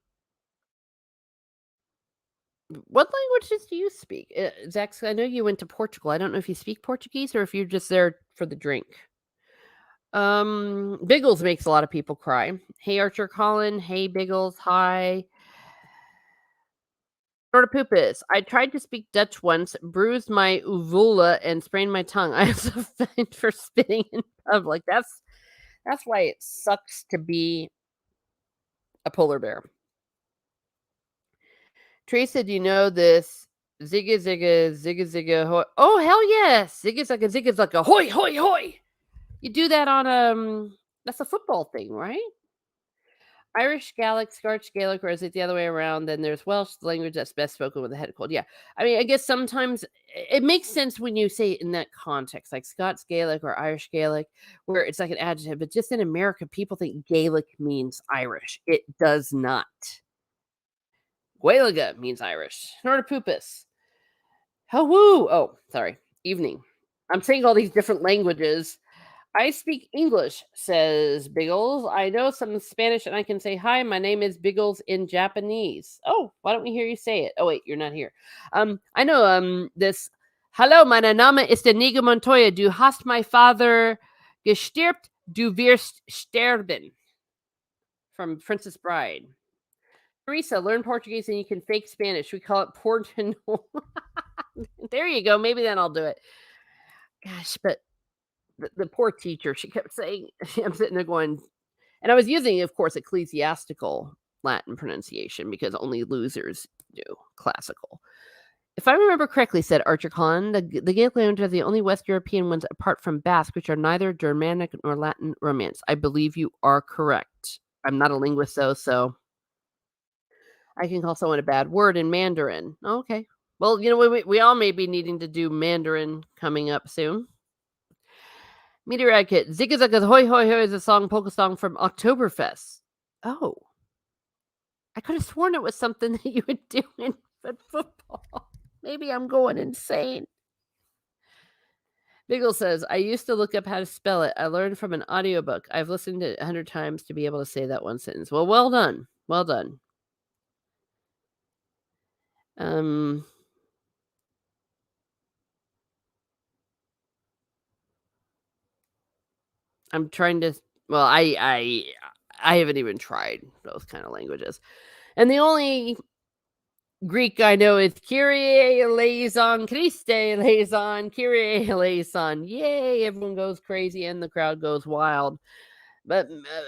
what languages do you speak? Zax, I know you went to Portugal. I don't know if you speak Portuguese or if you're just there for the drink. Biggles makes a lot of people cry. Hey, Archer Colin. Hey, Biggles. Hi. Sortapupus. I tried to speak Dutch once, bruised my uvula, and sprained my tongue. I was fined for spitting in public. That's why it sucks to be a polar bear. Teresa, do you know this? Zigga zigga zigga zigga hoy. Oh hell yes! Zigga zigga hoy hoy hoy. You do that on that's a football thing, right? Irish Gaelic, Scotch Gaelic, or is it the other way around? Then there's Welsh, the language that's best spoken with a head cold. Yeah. I mean, I guess sometimes it makes sense when you say it in that context, like Scots Gaelic or Irish Gaelic, where it's like an adjective. But just in America, people think Gaelic means Irish. It does not. Gaeliga means Irish. Snortopupus. Hello. Oh, sorry. Evening. I'm saying all these different languages. I speak English, says Biggles. I know some Spanish and I can say, hi, my name is Biggles in Japanese. Oh, why don't we hear you say it? Oh, wait, you're not here. I know this. Hallo, mein Name ist Inigo Montoya. Du hast my father gestirbt, du wirst sterben. From Princess Bride. Teresa, learn Portuguese and you can fake Spanish. We call it Portugal. There you go. Maybe then I'll do it. Gosh, but the poor teacher, she kept saying, I'm sitting there going, and I was using, of course, ecclesiastical Latin pronunciation because only losers do classical. If I remember correctly, said Archer Collin, the Gaelic languages are the only West European ones apart from Basque, which are neither Germanic nor Latin Romance. I believe you are correct. I'm not a linguist, though, so I can call someone a bad word in Mandarin. Okay. Well, you know, we all may be needing to do Mandarin coming up soon. Meteorite Kit. Zigga Zagga Hoi Hoi Hoi is a song, polka song from Oktoberfest. Oh. I could have sworn it was something that you would do in football. Maybe I'm going insane. Biggle says, I used to look up how to spell it. I learned from an audiobook. I've listened to it 100 times to be able to say that one sentence. Well, well done. Well done. I'm trying to well, I haven't even tried those kind of languages. And the only Greek I know is Kyrie eleison, Christe eleison, Kyrie eleison. Yay, everyone goes crazy and the crowd goes wild. But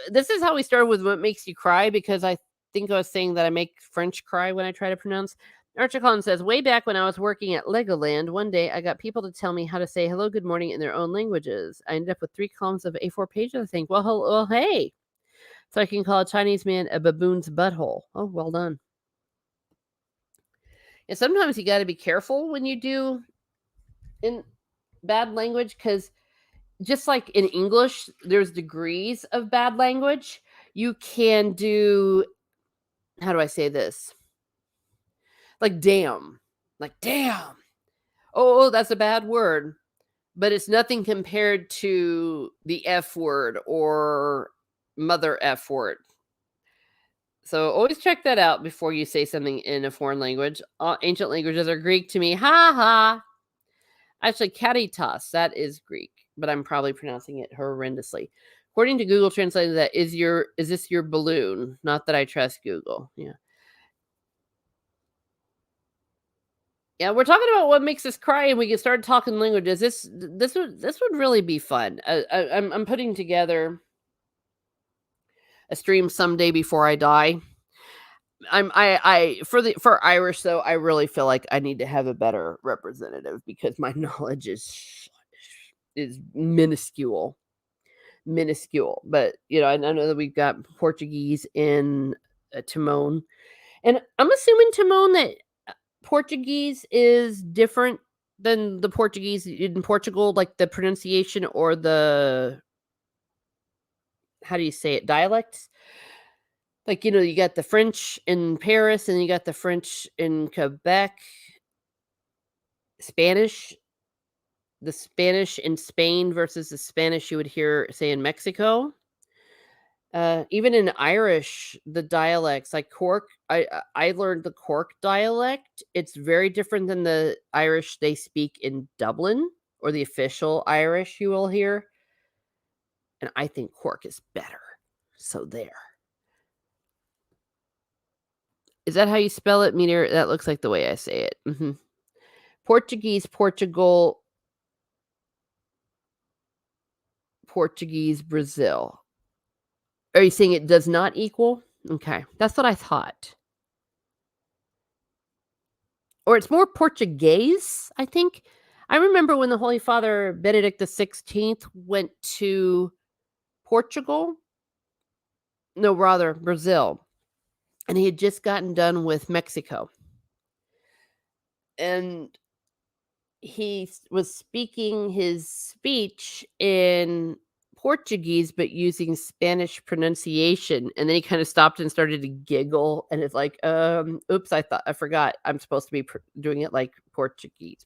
this is how we started with what makes you cry because I think I was saying that I make French cry when I try to pronounce. Archer Collins says, way back when I was working at Legoland, one day I got people to tell me how to say hello, good morning in their own languages. I ended up with 3 columns of A4 pages. I think, well, hey. So I can call a Chinese man a baboon's butthole. Oh, well done. And sometimes you got to be careful when you do in bad language because just like in English, there's degrees of bad language. You can do, how do I say this? Like damn. Like damn. Oh, that's a bad word. But it's nothing compared to the F word or mother F word. So always check that out before you say something in a foreign language. Ancient languages are Greek to me. Ha ha. Actually, karitas, that is Greek, but I'm probably pronouncing it horrendously. According to Google Translate, that is this your balloon? Not that I trust Google. Yeah. Yeah, we're talking about what makes us cry, and we can start talking languages. This would really be fun. I'm putting together a stream someday before I die. For Irish though, I really feel like I need to have a better representative because my knowledge is minuscule. But you know, I know that we've got Portuguese in Timon, and I'm assuming Timon that Portuguese is different than the Portuguese in Portugal, like the pronunciation or the how do you say it dialects. Like you know, you got the French in Paris, and you got the French in Quebec, Spanish. The Spanish in Spain versus the Spanish you would hear, say, in Mexico. Even in Irish, the dialects like Cork, I learned the Cork dialect. It's very different than the Irish they speak in Dublin or the official Irish you will hear. and I think Cork is better. So there. Is that how you spell it, Meteor? That looks like the way I say it. Portuguese, Portugal, Portuguese, Brazil. Are you saying it does not equal? Okay, that's what I thought. Or it's more Portuguese, I think. I remember when the Holy Father Benedict XVI went to Portugal. No, rather Brazil. And he had just gotten done with Mexico. And he was speaking his speech in Portuguese, but using Spanish pronunciation. And then he kind of stopped and started to giggle. And it's like, oops, I forgot. I'm supposed to be doing it like Portuguese.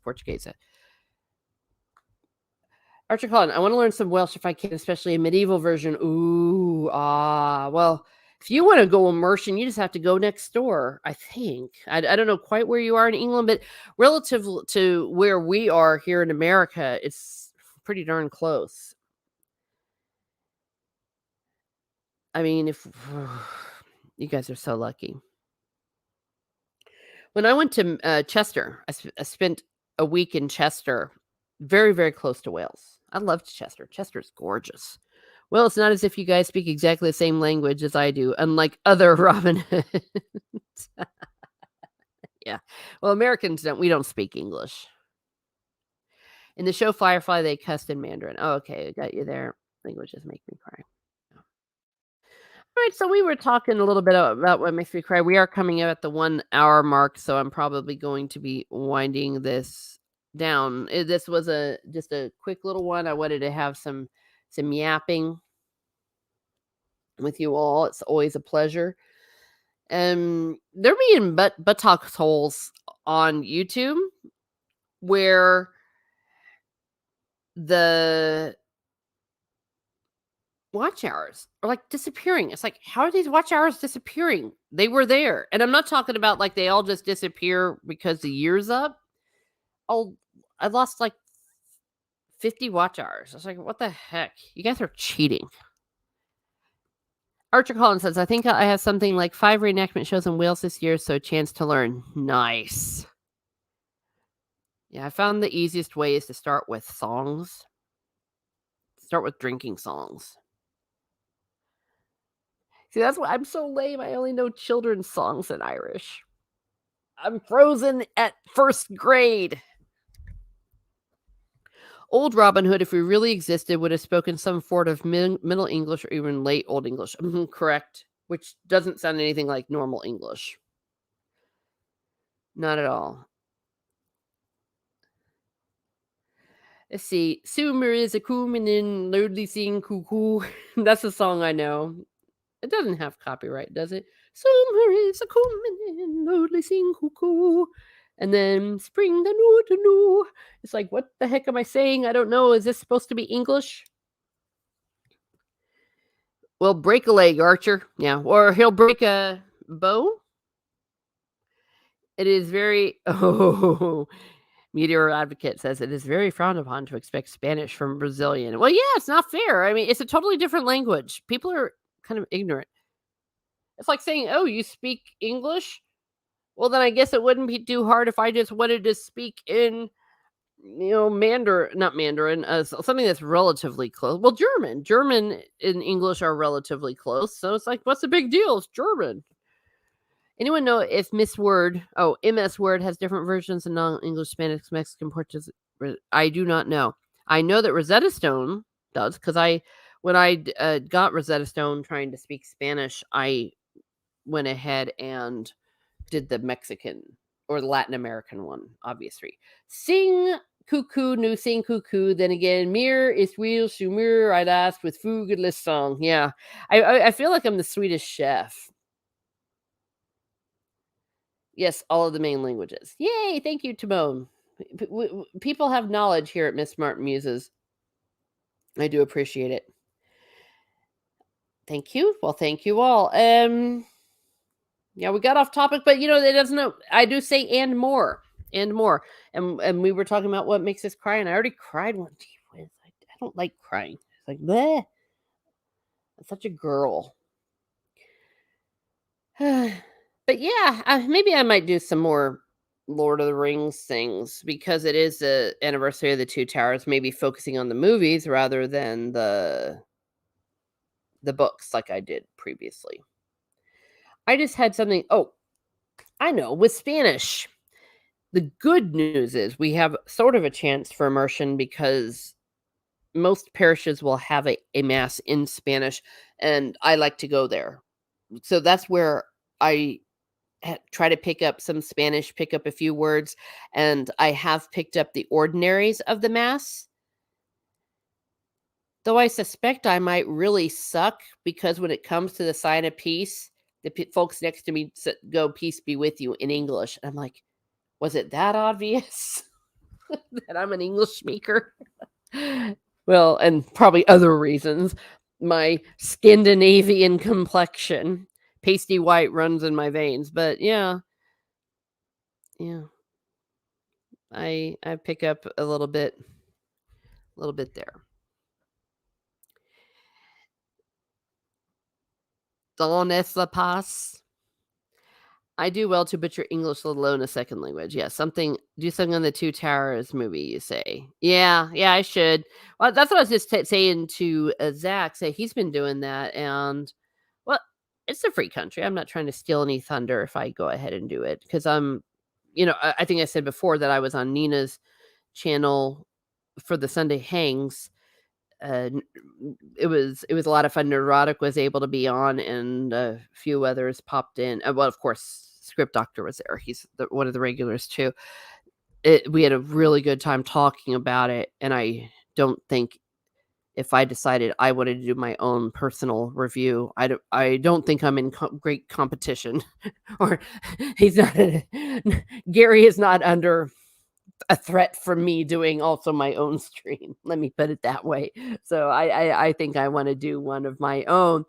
Archer Cullen, I want to learn some Welsh if I can, especially a medieval version. Ooh, well, if you want to go immersion, you just have to go next door, I think. I don't know quite where you are in England, but relative to where we are here in America, it's pretty darn close. I mean, if you guys are so lucky. When I went to Chester, I spent a week in Chester, very, very close to Wales. I loved Chester. Chester's gorgeous. Well, it's not as if you guys speak exactly the same language as I do, unlike other Robin Hoods. Yeah. Well, Americans we don't speak English. In the show Firefly, they cussed in Mandarin. Oh, okay. I got you there. Languages make me cry. All right, so we were talking a little bit about what makes me cry. We are coming up at the 1 hour mark, so I'm probably going to be winding this down. This was just a quick little one. I wanted to have some yapping with you all. It's always a pleasure. There being buttock holes on YouTube where the watch hours are like disappearing. It's like, how are these watch hours disappearing? They were there. And I'm not talking about like they all just disappear because the year's up. Oh, I lost like 50 watch hours. I was like, what the heck? You guys are cheating. Archer Collins says, I think I have something like 5 reenactment shows in Wales this year, so a chance to learn. Nice. Yeah, I found the easiest way is to start with songs. Start with drinking songs. See, that's why I'm so lame. I only know children's songs in Irish. I'm frozen at first grade. Old Robin Hood, if we really existed, would have spoken some sort of Middle English or even late Old English. Correct. Which doesn't sound anything like normal English. Not at all. Let's see. Sumer is a coomin' loudly sing cuckoo. That's a song I know. It doesn't have copyright, does it? Summer is a coming, loudly sing cuckoo. And then spring the new to new. It's like, what the heck am I saying? I don't know. Is this supposed to be English? Well, break a leg, Archer. Yeah. Or he'll break a bow. It is very Meteor Advocate says it is very frowned upon to expect Spanish from Brazilian. Well, yeah, it's not fair. I mean, it's a totally different language. People are kind of ignorant. It's like saying, "Oh, you speak English? Well, then I guess it wouldn't be too hard if I just wanted to speak in, not Mandarin, something that's relatively close. Well, German and English are relatively close, so it's like, what's the big deal? It's German. Anyone know if MS Word has different versions in non-English, Spanish, Mexican, Portuguese? I do not know. I know that Rosetta Stone does because when I got Rosetta Stone trying to speak Spanish, I went ahead and did the Mexican or the Latin American one, obviously. Sing cuckoo, no sing cuckoo. Then again, mir is real shumir. I'd ask with foodless song. Yeah, I feel like I'm the Swedish chef. Yes, all of the main languages. Yay! Thank you, Timon. People have knowledge here at Miss Smart Muses. I do appreciate it. Thank you. Well, thank you all. Yeah, we got off topic, but it doesn't know. I do say and more. And we were talking about what makes us cry, and I already cried one. I don't like crying. It's like bleh. Such a girl. But yeah, maybe I might do some more Lord of the Rings things because it is the anniversary of the Two Towers. Maybe focusing on the movies rather than the books like I did previously. I just had something. Oh, I know with Spanish. The good news is we have sort of a chance for immersion because most parishes will have a mass in Spanish, and I like to go there. So that's where I try to pick up some Spanish, pick up a few words, and I have picked up the ordinaries of the mass. Though I suspect I might really suck because when it comes to the sign of peace, the folks next to me go, "Peace be with you" in English. I'm like, was it that obvious that I'm an English speaker? Well, and probably other reasons. My Scandinavian complexion, pasty white runs in my veins. But yeah, yeah, I pick up a little bit there. Dans la passe. I do well to butcher English, let alone a second language. Yeah, do something on the Two Towers movie, you say. Yeah, yeah, I should. Well, that's what I was just saying to Zach. Say he's been doing that, and well, it's a free country. I'm not trying to steal any thunder if I go ahead and do it because I think I said before that I was on Nina's channel for the Sunday Hangs. It was a lot of fun. Neurotic was able to be on, and a few others popped in. Well, of course, Script Doctor was there. He's one of the regulars too. We had a really good time talking about it, and I don't think if I decided I wanted to do my own personal review, I don't think I'm in great competition, or he's not. Gary is not under a threat from me doing also my own stream. Let me put it that way. So I think I want to do one of my own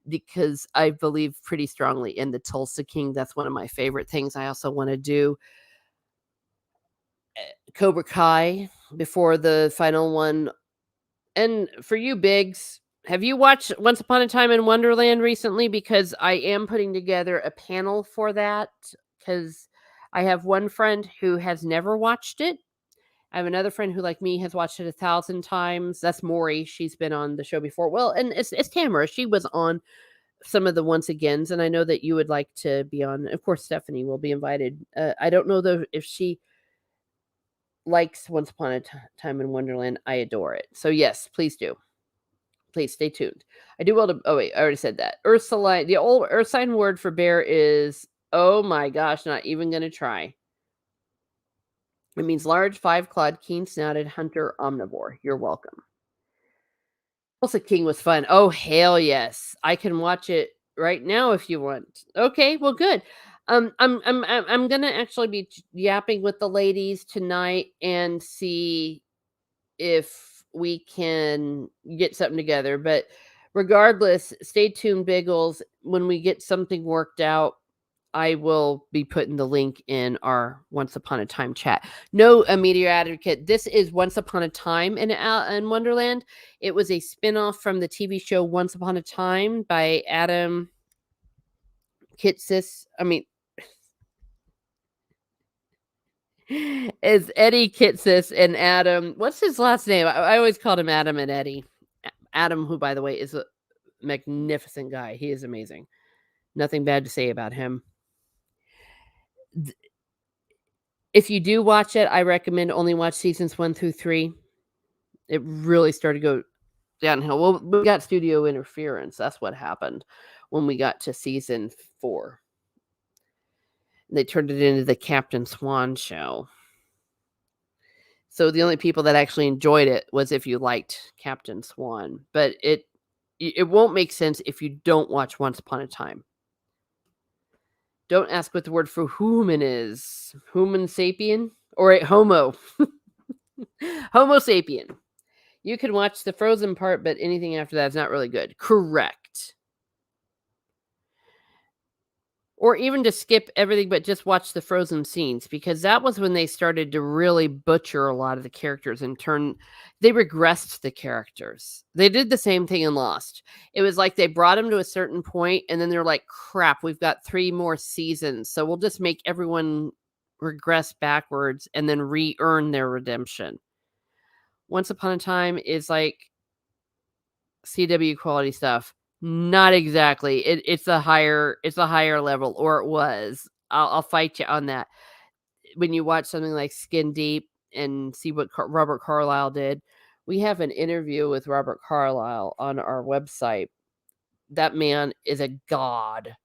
because I believe pretty strongly in the Tulsa King. That's one of my favorite things. I also want to do Cobra Kai before the final one. And for you, Biggs, have you watched Once Upon a Time in Wonderland recently? Because I am putting together a panel for that. Because I have one friend who has never watched it. I have another friend who, like me, has watched it 1,000 times. That's Maury. She's been on the show before. Well, and it's Tamara. She was on some of the once agains, and I know that you would like to be on. Of course, Stephanie will be invited. I don't know though if she likes Once Upon a Time in Wonderland. I adore it. So yes, please do. Please stay tuned. I do well to. Oh wait, I already said that. Ursuline. The old Earth sign word for bear is. Oh my gosh! Not even gonna try. It means large, five-clawed, keen-snouted hunter omnivore. You're welcome. Tulsa King was fun. Oh, hell yes. I can watch it right now if you want. Okay, well, good. I'm gonna actually be yapping with the ladies tonight and see if we can get something together. But regardless, stay tuned, Biggles. When we get something worked out, I will be putting the link in our Once Upon a Time chat. No, a Meteor Advocate. This is Once Upon a Time in Wonderland. It was a spinoff from the TV show Once Upon a Time by Adam Kitsis. I mean, it's Eddie Kitsis and Adam. What's his last name? I always called him Adam and Eddie. Adam, who, by the way, is a magnificent guy. He is amazing. Nothing bad to say about him. If you do watch it, I recommend only watch seasons 1 through 3. It really started to go downhill. Well, we got studio interference. That's what happened when we got to season 4. They turned it into the Captain Swan show. So the only people that actually enjoyed it was if you liked Captain Swan. But it won't make sense if you don't watch Once Upon a Time. Don't ask what the word for human is. Human sapien? Or homo. Homo sapien. You can watch the Frozen part, but anything after that is not really good. Correct. Or even to skip everything but just watch the frozen scenes, because that was when they started to really butcher a lot of the characters and they regressed the characters. They did the same thing in Lost. It was like they brought them to a certain point and then they're like, "Crap, we've got 3 more seasons, so we'll just make everyone regress backwards and then re-earn their redemption." Once Upon a Time is like CW quality stuff. Not exactly. It's a higher level, or it was. I'll fight you on that. When you watch something like Skin Deep and see what Robert Carlyle did, we have an interview with Robert Carlyle on our website. That man is a god.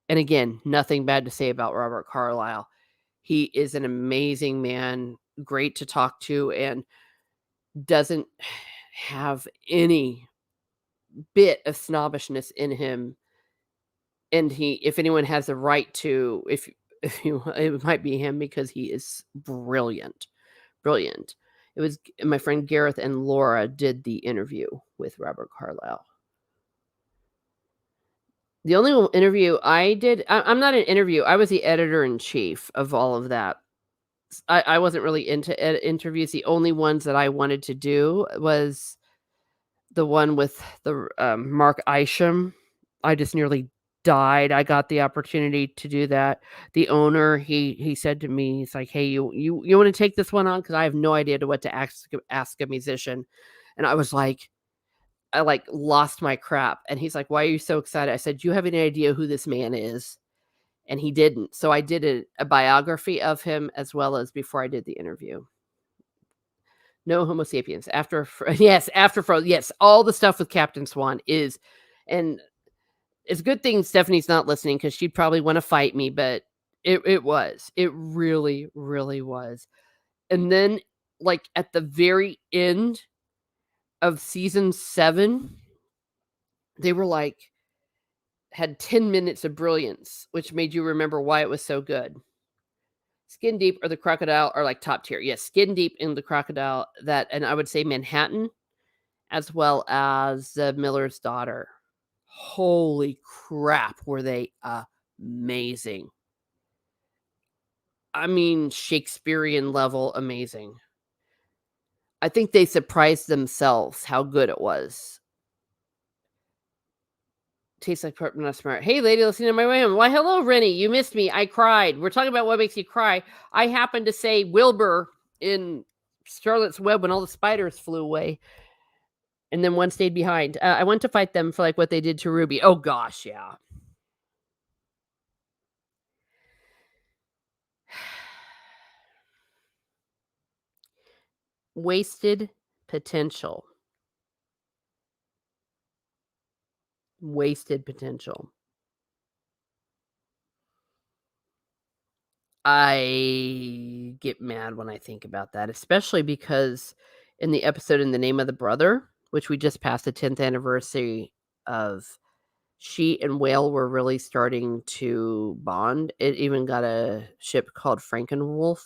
And again, nothing bad to say about Robert Carlyle. He is an amazing man, great to talk to, and doesn't have any bit of snobbishness in him. And if anyone has a right to, if you, it might be him, because he is brilliant, brilliant. It was my friend Gareth and Laura did the interview with Robert Carlyle. The only interview I did, I'm not an interview. I was the editor in chief of all of that. I wasn't really into interviews. The only ones that I wanted to do was the one with the Mark Isham. I just nearly died. I got the opportunity to do that. The owner, he said to me, he's like, "Hey, you want to take this one on? Because I have no idea to what to ask a musician." And I was like, I like lost my crap. And he's like, "Why are you so excited?" I said, "Do you have any idea who this man is?" And he didn't. So I did a biography of him as well as before I did the interview. No Homo sapiens. Yes, after Frozen. Yes, all the stuff with Captain Swan is, and it's a good thing Stephanie's not listening, because she'd probably want to fight me, but it really, really was. And then, like at the very end of season 7, they were like had 10 minutes of brilliance, which made you remember why it was so good. Skin Deep or the Crocodile are like top tier. Yes, Skin Deep and the Crocodile, that, and I would say Manhattan, as well as The Miller's Daughter. Holy crap, were they amazing. I mean, Shakespearean level amazing. I think they surprised themselves how good it was. Tastes like purple, not smart. Hey, lady, listening to my way home. Why, hello, Rennie. You missed me. I cried. We're talking about what makes you cry. I happened to say Wilbur in Charlotte's Web when all the spiders flew away, and then one stayed behind. I went to fight them for like what they did to Ruby. Oh gosh, yeah. Wasted potential. Wasted potential. I get mad when I think about that, especially because in the episode In the Name of the Brother, which we just passed the 10th anniversary of, she and Whale were really starting to bond. It even got a ship called Frankenwolf,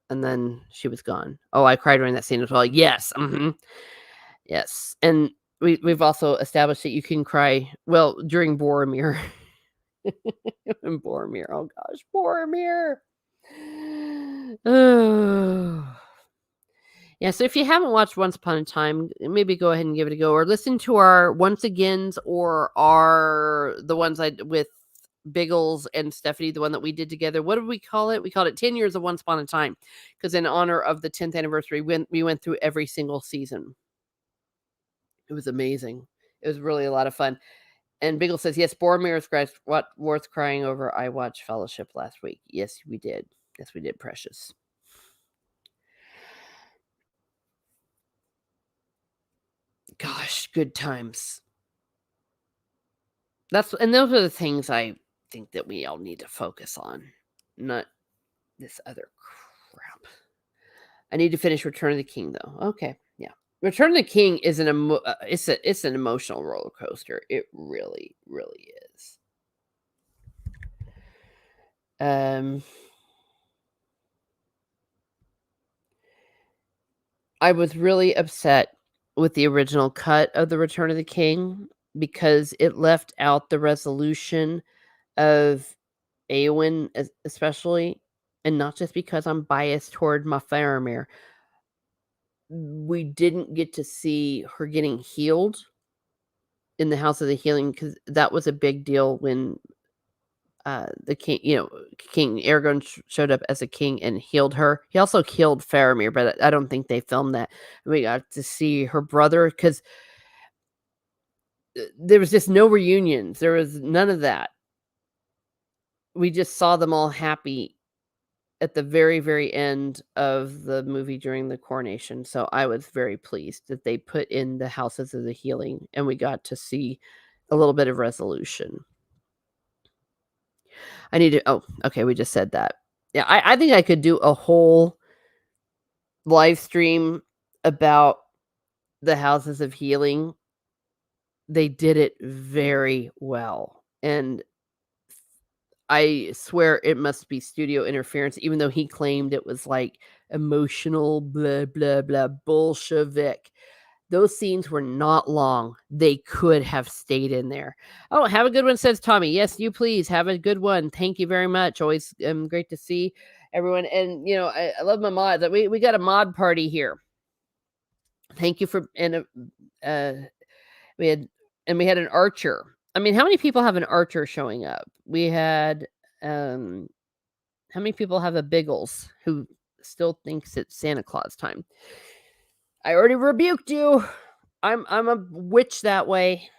and then she was gone. Oh, I cried during that scene as well. Yes. Yes. And we've also established that you can cry, well, during Boromir. And Boromir. Oh gosh, Boromir. Oh. Yeah, so if you haven't watched Once Upon a Time, maybe go ahead and give it a go, or listen to our once agains, or the ones I with Biggles and Stephanie, the one that we did together. What did we call it? We called it 10 Years of Once Upon a Time, because in honor of the 10th anniversary, we went through every single season. It was amazing. It was really a lot of fun. And Biggle says, yes, Boromir is what worth crying over. I watched Fellowship last week. Yes, we did. Yes, we did, Precious. Gosh, good times. Those are the things I think that we all need to focus on, not this other crap. I need to finish Return of the King, though. Okay, yeah. Return of the King is it's an emotional roller coaster. It really, really is. I was really upset with the original cut of The Return of the King, because it left out the resolution of Eowyn especially, and not just because I'm biased toward my Faramir, we didn't get to see her getting healed in the House of the Healing because that was a big deal when, the king King Aragorn showed up as a king and healed her. He also killed Faramir, but I don't think they filmed that. We got to see her brother 'cause, there was just no reunions, there was none of that. We just saw them all happy at the very, very end of the movie during the coronation, so I was very pleased that they put in the Houses of the Healing, and we got to see a little bit of resolution. I need to oh, okay, we just said that. Yeah, I think I could do a whole live stream about the Houses of Healing. They did it very well, and I swear it must be studio interference, even though he claimed it was, like, emotional, blah, blah, blah, Bolshevik. Those scenes were not long. They could have stayed in there. "Oh, have a good one," says Tommy. "Yes, you please. Have a good one. Thank you very much. Always, great to see everyone." And, I love my mods. We got a mod party here. Thank you for uh, we had we had an archer. I mean, how many people have an archer showing up? We had, um how many people have a Biggles who still thinks it's Santa Claus time? I already rebuked you. I'm a witch that way.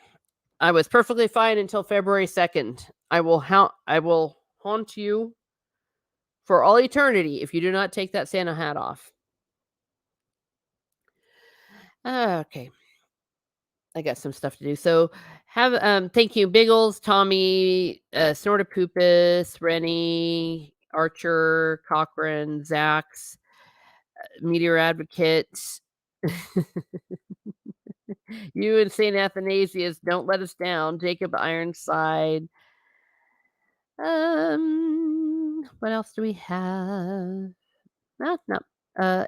I was perfectly fine until February 2nd. I will haunt you for all eternity if you do not take that Santa hat off. Okay. I got some stuff to do. So thank you, Biggles, Tommy, Snortopoopas, Rennie, Archer, Cochran, Zax, Meteor Advocate. You and St. Athanasius, don't let us down. Jacob Ironside. What else do we have? No, no.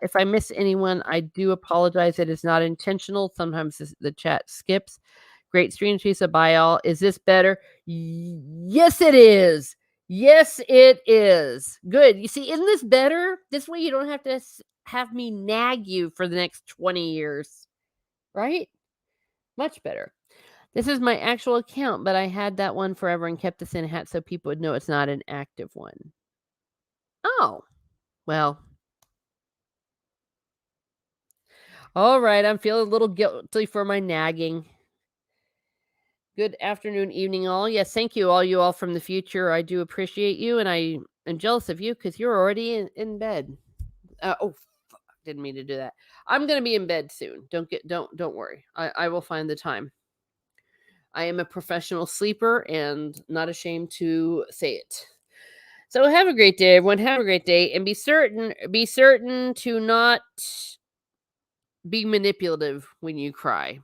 If I miss anyone, I do apologize. It is not intentional. Sometimes the chat skips. Great stream, Teresa. Bye, all. Is this better? Yes, it is. Yes, it is. Good. You see, isn't this better? This way you don't have to have me nag you for the next 20 years. Right? Much better. This is my actual account, but I had that one forever and kept this in a hat so people would know it's not an active one. Oh, well. All right, I'm feeling a little guilty for my nagging. Good afternoon, evening, all. Yes, thank you, all you all from the future. I do appreciate you, and I am jealous of you because you're already in bed. Oh, fuck, didn't mean to do that. I'm gonna be in bed soon. Don't worry. I will find the time. I am a professional sleeper and not ashamed to say it. So have a great day, everyone. Have a great day, and be certain to not be manipulative when you cry.